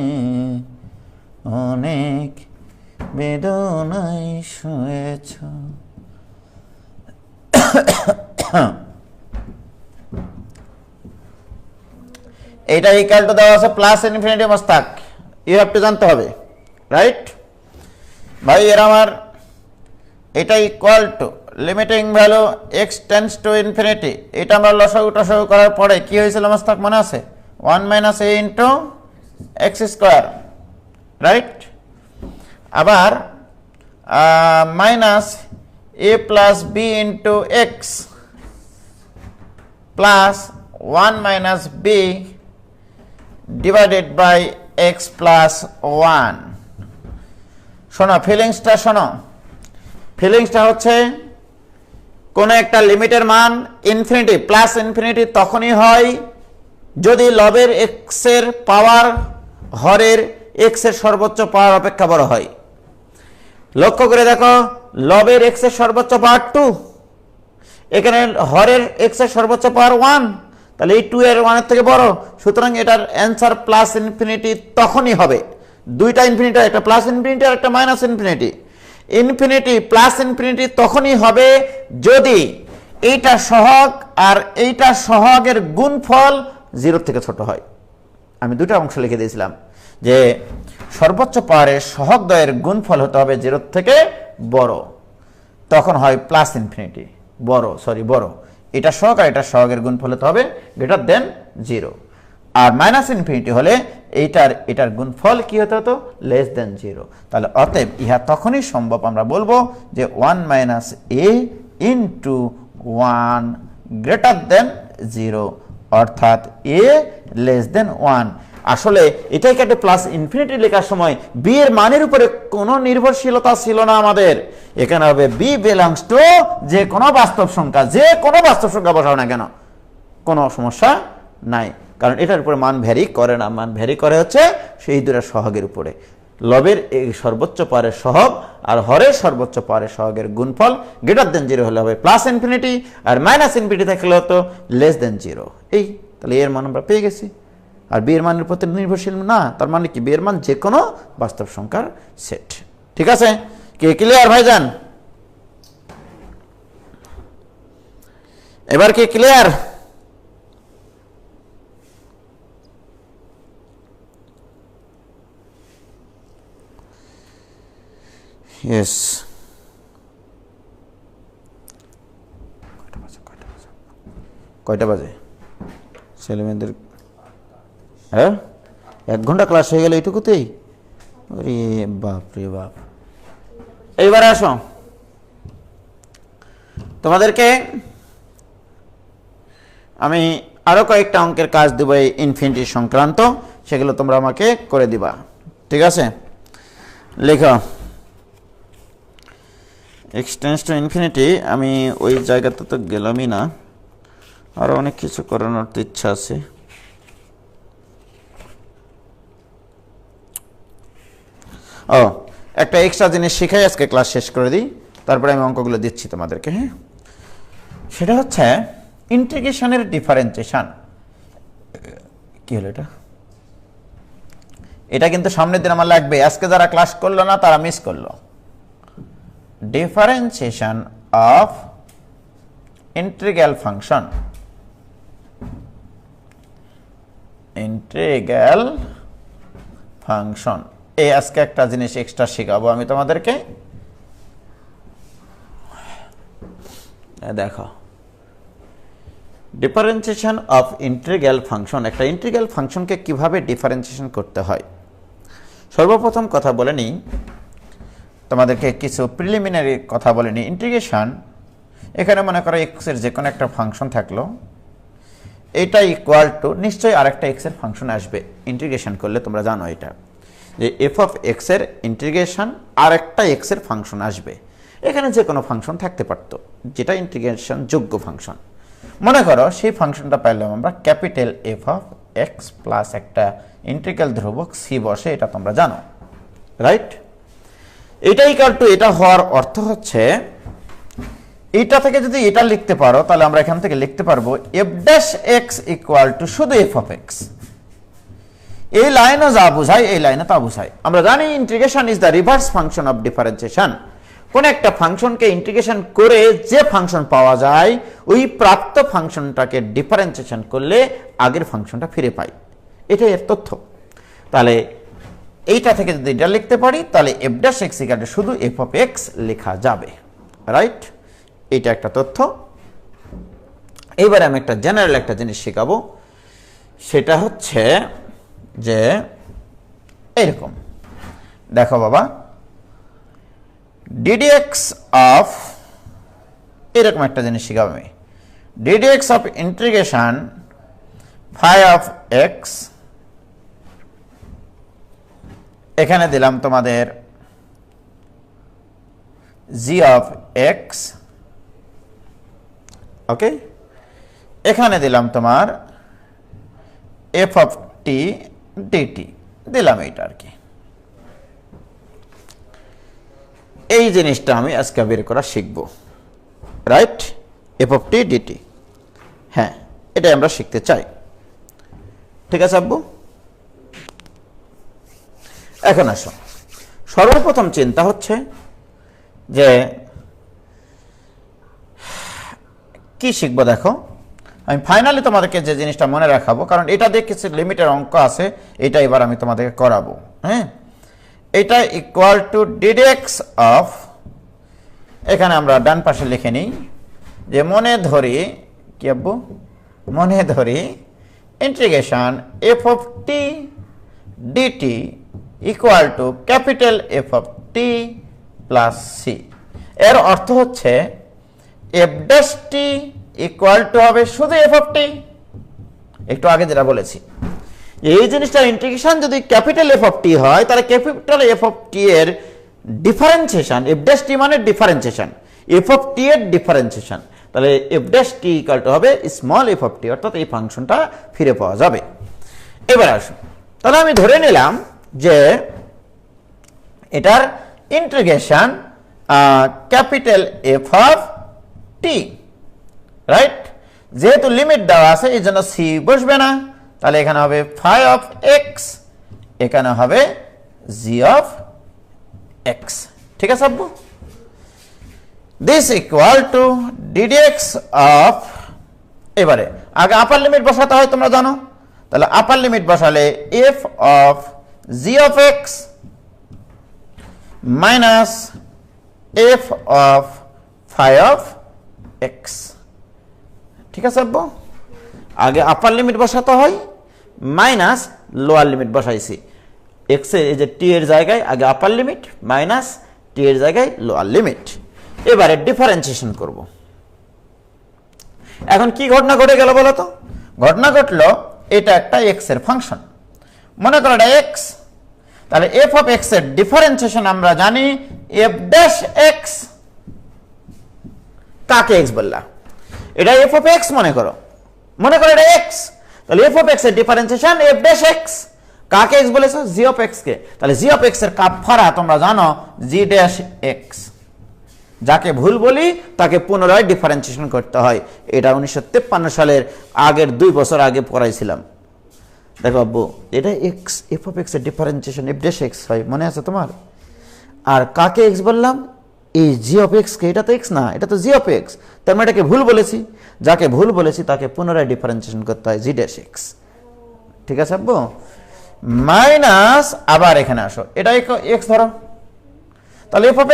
অনেক বেদনায় শুয়েছ। এটা ইকুয়াল টু দেওয়া আছে plus infinity Mostak, you have to জানতে হবে, রাইট ভাই? এর আমার এটা equal to limiting value x tends to infinity, এটা আমরা লসাগু টসাগু করার পরে কি হয়েছিল মস্তাক মনে আছে? 1 - a into x square, right? আবার minus a plus b into x plus 1 - b divided by x plus 1। শোনো ফিলিংসটা, শোনো ফিলিংসটা হচ্ছে কোন একটা লিমিটের মান ইনফিনিটি প্লাস ইনফিনিটি তখনই হয় যদি লবের এক্স এর পাওয়ার হরের এক্স এর সর্বোচ্চ পাওয়ার অপেক্ষা বড় হয়। লক্ষ্য করে দেখো, লবের এক্স এর সর্বোচ্চ পাওয়ার 2, এখানে হরের এক্স এর সর্বোচ্চ পাওয়ার 1, তাহলে এই 2 এর 1 এর থেকে বড়, সুতরাং এটার অ্যান্সার প্লাস ইনফিনিটি তখনই হবে। দুইটা ইনফিনিটি, একটা প্লাস ইনফিনিটি আর একটা minus infinity. Infinity plus infinity তখনই হবে যদি এইটা সহগ আর এইটা সহগের গুণফল 0 থেকে ছোট হয়। আমি দুটো অংশ লিখে দিয়েছিলাম যে সর্বোচ্চ পাওয়ারের সহগ দ্বয়ের গুণফল হতে হবে 0 থেকে বড়, তখন হয় প্লাস ইনফিনিটি, বড়। এটা সহগ আর এটা সহগের গুণফল হতে হবে গ্রেটার দেন 0। আর মাইনাস ইনফিনিটি হলে এটার গুণফল কি হতে হতো? Less than 0। তাহলে অতএব ইহা তখনই সম্ভব আমরা বলবো যে 1 - a ইন্টু 1 গ্রেটার দেন 0, অর্থাৎ a লেস দেন 1। আসলে এটাকে একটা প্লাস ইনফিনিটি লেখার সময় বি এর মানের উপরে কোনো নির্ভরশীলতা ছিল না আমাদের। এখানে হবে বি বিলংস টু যে কোনো বাস্তব সংখ্যা বসাও না কেন, কোনো সমস্যা নাই, কারণ এটার উপরে মান ভ্যারি করে না, মান ভ্যারি করে হচ্ছে সেই দুটো সহগের উপরে। লবের এই সর্বোচ্চ পাওয়ারের সহগ আর হরের সর্বোচ্চ পাওয়ারের সহগের গুণফল গ্রেটার দেন 0 হলে হবে প্লাস ইনফিনিটি, আর মাইনাস ইনফিনিটি থাকলে হতো লেস দেন 0। এই তাহলে এর মান আমরা পেয়ে গেছি। আর বি এর মানের প্রতি নির্ভরশীল না, তার মানে কি? বি এর মান যে কোনো বাস্তব সংখ্যার সেট। ঠিক আছে, কে ক্লিয়ার ভাইজান? এবার কি ক্লিয়ার? ইয়েস। কয়টা বাজে? ছেলেমেয়েদের হ্যাঁ 1 ঘন্টা ক্লাস হয়ে গেল এইটুকুতেই? আরে বাপ রে বাপ। এইবারে আসো, তোমাদেরকে আমি আরও কয়েকটা অঙ্কের কাজ দেবো এই ইনফিনিটি সংক্রান্ত, সেগুলো তোমরা আমাকে করে দিবা, ঠিক আছে? লেখো x টেন্ডস টু ইনফিনিটি। আমি ওই জায়গাতে তো গেলামই না, আরও অনেক কিছু করানোর তো ইচ্ছা আছে। ও, একটা এক্সট্রা জিনিস শিখাই, আজকে ক্লাস শেষ করে দিই, তারপরে আমি অঙ্কগুলো দিচ্ছি তোমাদেরকে। হ্যাঁ, সেটা হচ্ছে ইন্টিগ্রেশনের ডিফারেন্সিয়েশন। কি হলো এটা? এটা কিন্তু সামনের দিন আমার লাগবে, আজকে যারা ক্লাস করলো না তারা মিস করলো। Differentiation of integral function, integral function, এই আজকে একটা জিনিস এক্সট্রা শেখাবো আমি তোমাদেরকে। দেখো, ডিফারেন্সিয়েশন অফ ইন্টিগ্রাল ফাংশন, একটা ইন্টিগ্রাল ফাংশনকে কিভাবে ডিফারেন্সিয়েশন করতে হয়। সর্বপ্রথম কথা বলে নিই, তোমাদেরকে কিছু প্রিলিমিনারি কথা বলে নিই। ইন্টিগ্রেশন, এখানে মনে করো এক্স এর যে কোনো একটা ফাংশন থাকলো, এটা ইকুয়াল টু নিশ্চয়ই আরেকটা এক্স এর ফাংশন আসবে ইন্টিগ্রেশন করলে, তোমরা জানো এটা, যে এফ অফ এক্স এর ইন্টিগ্রেশন আরেকটা এক্স এর ফাংশন আসবে। এখানে যে কোনো ফাংশন থাকতে পারত যেটা ইন্টিগ্রেশন যোগ্য ফাংশন। মনে করো সেই ফাংশনটা পাইলাম আমরা capital f of x plus একটা ইন্টিগ্রাল ধ্রুবক সি বসে, এটা তোমরা জানো, রাইট? এটা ইকুয়াল টু এটা হওয়ার অর্থ হচ্ছে এটা থেকে যদি এটা লিখতে পারো, তাহলে আমরা এখান থেকে লিখতে পারবো F dash x equal two শুধু এফ অফ এক্স। এই লাইনও যা বোঝায় এই লাইনে তা বোঝায়। আমরা জানি integration is the reverse function of differentiation. কোন একটা ফাংশনকে ইন্টিগ্রেশন করে যে ফাংশন পাওয়া যায়, ওই প্রাপ্ত ফাংশনটাকে ডিফারেন্সিয়েশন করলে আগের ফাংশনটা ফিরে পাই, এটাই এর তথ্য। তাহলে এইটা থেকে যদি এটা লিখতে পারি, তাহলে F dash x equal two শুধু এফ অফ এক্স লেখা যাবে, রাইট? এটা একটা তথ্য। এবারে আমি একটা জেনারেল একটা জিনিস শেখাবো, সেটা হচ্ছে যে এরকম দেখো বাবা, ডিডিএক্স অফ, এরকম একটা জিনিস শিখাবো আমি, d dx of integration phi of x, এখানে দিলাম তোমাদের জি অফ এক্স, ওকে, এখানে দিলাম তোমার এফ অফ টি ডিটি, দিলাম এইটা আর কি। এই জিনিসটা আমি আজকে বের করা শিখবো, right? F of t dt, হ্যাঁ, এটাই আমরা শিখতে চাই, ঠিক আছে আব্বু? এখন আসো, সর্বপ্রথম চিন্তা হচ্ছে যে কি শিখবো। দেখো, আমি ফাইনালি তোমাদেরকে যে জিনিসটা মনে রাখাবো, কারণ এটা দিয়ে কিছু লিমিটের অঙ্ক আছে, এটা এবার আমি তোমাদেরকে করাবো। হ্যাঁ, এটা ইকুয়াল টু ডিডিএক্স অফ, এখানে আমরা ডান পাশে লিখে নিই যে মনে ধরি, কি আব্বু? মনে ধরি integration f of t dt equal to capital f of t plus c. এর অর্থ হচ্ছে f dash t equal to হবে শুধু এফ অফ টি, একটু আগে যেটা বলেছি। এই জিনিসটা ইন্টিগ্রেশন যদি ক্যাপিটাল এফ অফ টি হয়, তাহলে ক্যাপিটাল এফ অফ টি এর ডিফারেন্সিয়েশন, এফ ড্যাশ টি মানে ডিফারেন্সিয়েশন, এফ অফ টি এর ডিফারেন্সিয়েশন, তাহলে F dash t equal to হবে স্মল এফ অফ টি, অর্থাৎ এই ফাংশনটা ফিরে পাওয়া যাবে। এবার আসুন, তাহলে আমি ধরে নিলাম যে এটার integration capital f of T, right? যেহেতু লিমিট দেওয়া আছে এই জন্য সি বসবে না, তাহলে এখানে হবে ফাই অফ এক্স, এখানে হবে জি অফ এক্স, ঠিক আছে আব্বু? This equal to d dx of, এবারে আগে আপার লিমিট বসাতে হয় তোমরা জানো, তাহলে আপার লিমিট বসালে f of g of x minus f of phi of x, ঠিক আছে আব্বু? আগে আপার লিমিট বসাতে হয়, মাইনাস লোয়ার লিমিট বসাইছি, এক্স এর এই যে টি এর জায়গায় আগে আপার লিমিট, মাইনাস টি এর জায়গায় লোয়ার লিমিট। এবারে ডিফারেন্সিয়েশন করব। এখন কি ঘটনা ঘটে গেল বলো তো? ঘটনা ঘটলো এটা একটা এক্স এর ফাংশন, মনে করো এটা এক্স, তাহলে এফ অফ এক্স এর ডিফারেন্সিয়েশন আমরা জানি এফ ড্যাশ এক্স। কাকে এক্স বললা? এটা এফ অফ এক্স মনে করো এটা এক্স, তাহলে এফ অফ এক্স এর ডিফারেন্সিয়েশন এফ ড্যাশ এক্স। কাকে এক্স বলেছো? জি অফ এক্স কে। তাহলে জি অফ এক্স এর কাফারা তোমরা জানো জি ড্যাশ এক্স। যাকে ভুল বলি তাকে পুনরায় ডিফারেন্সিয়েশন করতে হয়। এটা 1953 সালের আগের 2 বছর আগে পড়াইছিলাম। দেখো আব্বু, এটা এক্স, এফ অফ এক্স এর ডিফারেন্সিয়েশন এফ ড্যাশ এক্স হয়, মনে আছে তোমার? আর কাকে এক্স বললাম? এই জি অফ এক্স কে। এটা তো এক্স না, এটা তো জি অফ এক্স। তার মানে এটাকে ভুল বলেছি। যাকে ভুল বলেছি তাকে পুনরায় ডিফারেন্সিয়েশন করতে হয় জি ড্যাশ এক্স। ঠিক আছে আব্বু? মাইনাস, আবার এখানে আসো, এটা এক্স ধরো, তাহলে এফ অফ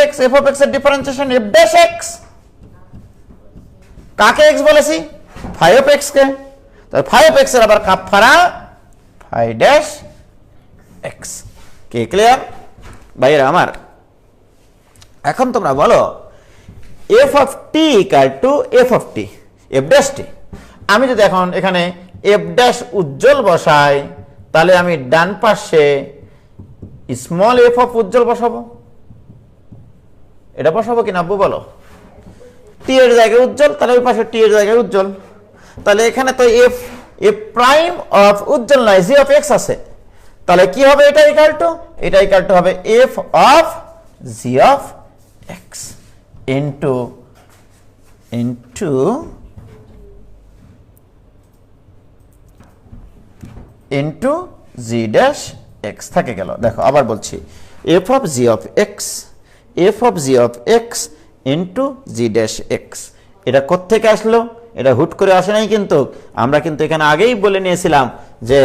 এক্স এর ডিফারেন্সিয়েশন এফ ড্যাশ এক্স। কাকে এক্স বলেছি? ফাই অফ এক্স কে। তাহলে ফাই অফ এক্স এর আবার কাফারা ফাই ড্যাশ এক্স। কে ক্লিয়ার ভাইরা আমার? এখন তোমরা বলো f of t equal to f of t, f dash t. আমি যদি এখন এখানে এফ ড্যাশ উজ্জ্বল বসাই, তাহলে আমি ডান পাশে স্মল এফ অফ উজ্জ্বল বসাবো। এটা বসাবো কিনা আব্বু বলো? টি এর জায়গায় উজ্জ্বল, তাহলে ওই পাশে টি এর জায়গায় উজ্জ্বল। তাহলে এখানে তো এফ প্রাইম অফ উজ্জ্বল নয়, জি অফ এক্স আছে। তাহলে কি হবে? এটা ইকুয়াল টু হবে F of g of x into G dash x থাকে গেল। দেখো আবার বলছি, F of g of x into G dash x. এটা কোত্থেকে আসলো? এটা হুট করে আসে নাই, কিন্তু আমরা কিন্তু এখানে আগেই বলে নিয়েছিলাম যে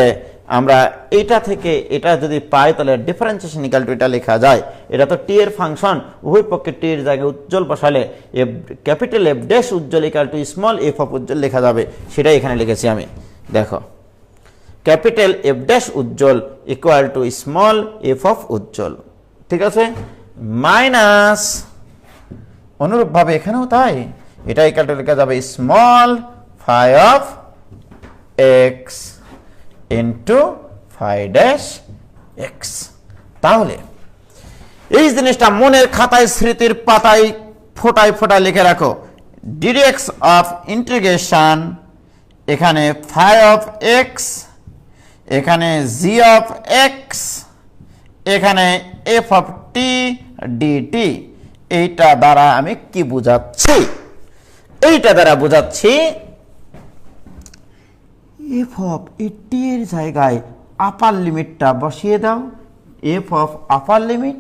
আমরা এটা থেকে এটা যদি পাই তাহলে ডিফারেন্সিয়েশন ইকুয়াল টু এটা লেখা যায়। এটা তো টি এর ফাংশন, উভয় পক্ষে টি এর জায়গায় উজ্জ্বল বসালে f capital f dash Ujjwal equal to small f of Ujjwal লেখা যাবে। সেটাই এখানে লিখেছি আমি। দেখো, capital f dash Ujjwal equal to small f of Ujjwal. ঠিক আছে? মাইনাস অনুরূপভাবে এখানেও তাই, এটা ইকুয়াল টু লেখা যাবে small phi of x into phi dash x. তাহলে এই জিনিসটা মনের খাতায় স্মৃতির পাতায় ফোটায় ফোটায় লিখে রাখো। ডিডেক্স অফ ইন্টিগ্রেশন, এখানে ফাই অফ এক্স, এখানে জি অফ এক্স, এখানে এফ অফ টি ডিটি। এইটা দ্বারা আমি কি বুঝাচ্ছি? এইটা দ্বারা বুঝাচ্ছি এফ অফ টি এর জায়গায় আপার লিমিটটা বসিয়ে দাও, F of upper limit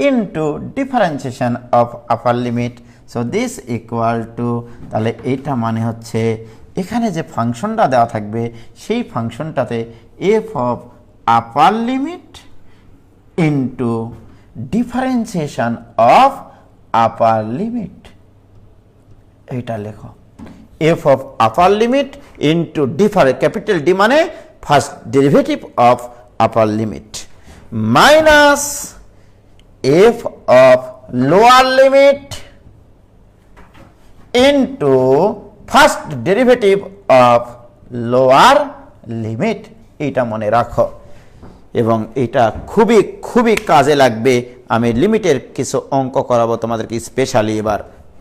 into differentiation of upper limit. So this equal two, তাহলে এইটা মানে হচ্ছে এখানে যে ফাংশনটা দেওয়া থাকবে সেই ফাংশনটাতে f of upper limit into differentiation of upper limit. এইটা লেখো, f of upper limit into capital D মানে first derivative of upper limit minus f of lower limit into first derivative of lower limit. এইটা মনে রাখো এবং এটা খুবই খুবই কাজে লাগবে। আমি লিমিটের কিছু অঙ্ক করাবো তোমাদেরকে স্পেশালি এবার,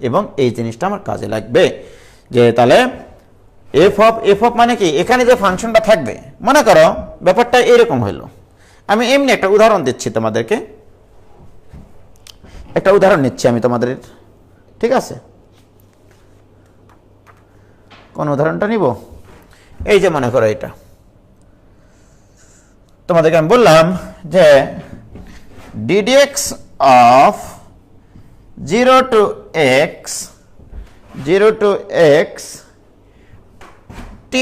এবং এই জিনিসটা আমার কাজে লাগবে। যে তাহলে এফ অফ মানে কি? এখানে যে ফাংশনটা থাকবে, মনে করো ব্যাপারটা এরকম হইল। আমি এমনি একটা উদাহরণ দিচ্ছি তোমাদেরকে, একটা উদাহরণ নিচ্ছি আমি তোমাদের। ঠিক আছে, কোন উদাহরণটা নিব? এই যে মনে করো এটা তোমাদেরকে আমি বললাম যে ddx of 0 to x t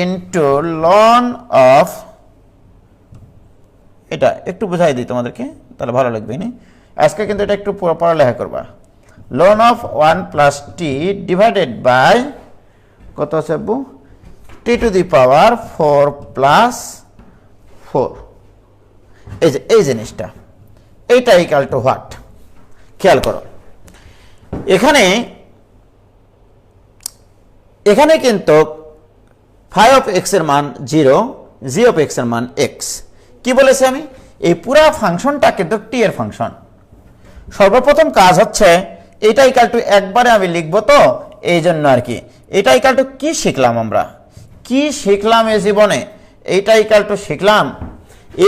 into ln of, এটা একটু বুঝাই দিই তোমাদেরকে তাহলে ভালো লাগবে। আজকে কিন্তু এটা একটু পড়ালেখা করবা। ln of 1 plus t divided by কত আছে আব্বু? t to the power 4 plus 4। এই জিনিসটা, এইটা ইকুয়াল টু হোয়াট? খেয়াল করো, এখানে এখানে কিন্তু ফাই অফ এক্স এর মান 0, জি অফ এক্স এর মান এক্স। কি বলেছি আমি? এই পুরা ফাংশনটা কিন্তু টি এর ফাংশন। সর্বপ্রথম কাজ হচ্ছে এটা ইকুয়াল টু একবারে আমি লিখবো, তো এই জন্য আর কি। এটা ইকুয়াল টু কি শিখলাম আমরা, কি শিখলাম এই জীবনে? এইটা ইকুয়াল টু শিখলাম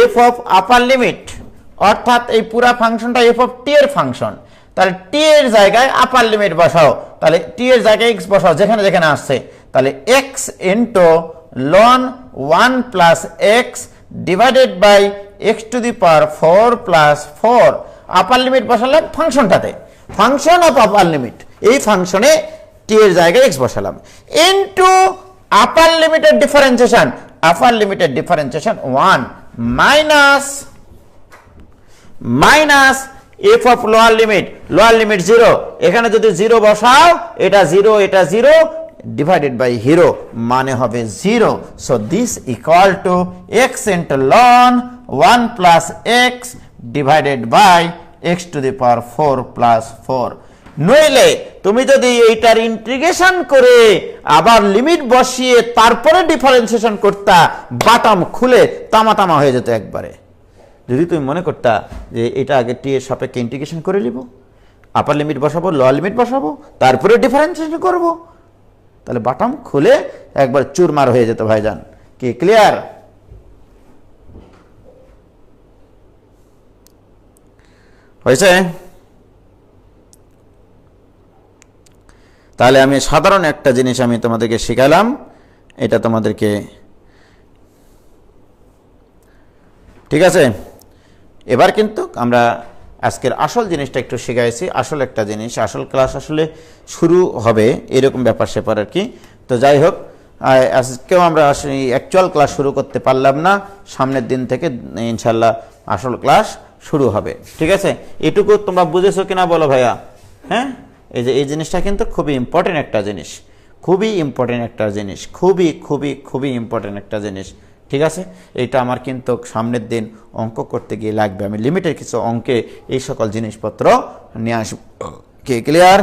এফ অফ আপার লিমিট, অর্থাৎ এই পুরা ফাংশনটা এফ অফ টি এর ফাংশন। তাহলে টি এর জায়গায় আপার লিমিট বসাও, তাহলে টি এর জায়গায় এক্স বসাও যেখানে যেখানে আসছে। তাহলে এক্স ইন্টু লন 1 plus x divided by x to the power 4 plus 4। Upper limit বসালাম ফাংশনটাতে, ফাংশন অফ আপার লিমিট, এই ফাংশনে টি এর জায়গায় এক্স বসালাম, ইন্টু আপার লিমিটের ডিফারেন্সিয়েশন, আপার লিমিটের differentiation 1 minus f of lower limit 0, এখানে যদি 0 বসাও এটা 0 এটা 0 ডিভাইডেড বাই হিরো মানে হবে 0। So this equal to x into লন 1 plus x divided by x to the power 4 plus 4। নইলে তুমি যদি এইটার ইন্টিগ্রেশন করে আবার লিমিট বসিয়ে তারপরে ডিফারেন্সিয়েশন করতা, বাটাম খুলে তামা হয়ে যেত একবারে। যদি তুমি মনে করতা যে এটা আগে টি এর সাপেক্ষে ইন্টিগ্রেশন করে নিব, আপার লিমিট বসাবো, লোয়ার লিমিট বসাবো, তারপরে ডিফারেন্সিয়েশন করব, তাহলে বাটাম খুলে একবার চুরমার হয়ে যেত ভাইজান। কি ক্লিয়ার? হয়েছে? তাহলে আমি সাধারণ একটা জিনিস আমি তোমাদেরকে শিখালাম, এটা তোমাদেরকে ঠিক আছে। এবার কিন্তু আমরা আজকের আসল জিনিসটা একটু শিখাইছি, আসল একটা জিনিস, আসল ক্লাস আসলে শুরু হবে এরকম ব্যাপার স্যাপার আর কি। তো যাই হোক, আজকেও আমরা অ্যাকচুয়াল ক্লাস শুরু করতে পারলাম না, সামনের দিন থেকে ইনশাল্লাহ আসল ক্লাস শুরু হবে। ঠিক আছে, এটুকু তোমরা বুঝেছো কিনা বলো ভাইয়া? হ্যাঁ, এই যে এই জিনিসটা কিন্তু খুবই ইম্পর্টেন্ট একটা জিনিস, খুবই ইম্পর্টেন্ট একটা জিনিস, খুবই ইম্পর্টেন্ট একটা জিনিস। ঠিক আছে, এইটা আমার কিন্তু সামনের দিন অঙ্ক করতে গিয়ে লাগবে, আমি লিমিটের কিছু অঙ্কে এই সকল জিনিসপত্র নিয়ে আসব। কে ক্লিয়ার?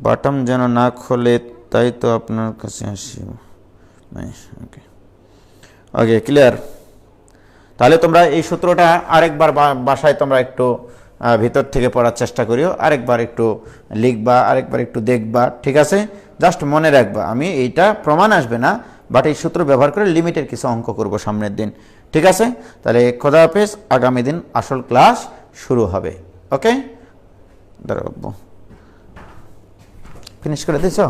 বাটম যেন না খোলে তাই তো আপনার কাছে আসি। Okay clear? তাহলে তোমরা এই সূত্রটা আরেকবার বাসায় তোমরা একটু ভিতর থেকে পড়ার চেষ্টা করিও, আরেকবার একটু লিখবা, আরেকবার একটু দেখবা। ঠিক আছে, জাস্ট মনে রাখবা, আমি এইটা প্রমাণ আসবে না, বাট এই সূত্র ব্যবহার করে লিমিটের কিছু অঙ্ক করব সামনের দিন। ঠিক আছে, তাহলে খোদা হাফেজ, আগামী দিন আসল ক্লাস শুরু হবে। ওকে, দাঁড়াবো, ফিনিশ করে দিছো?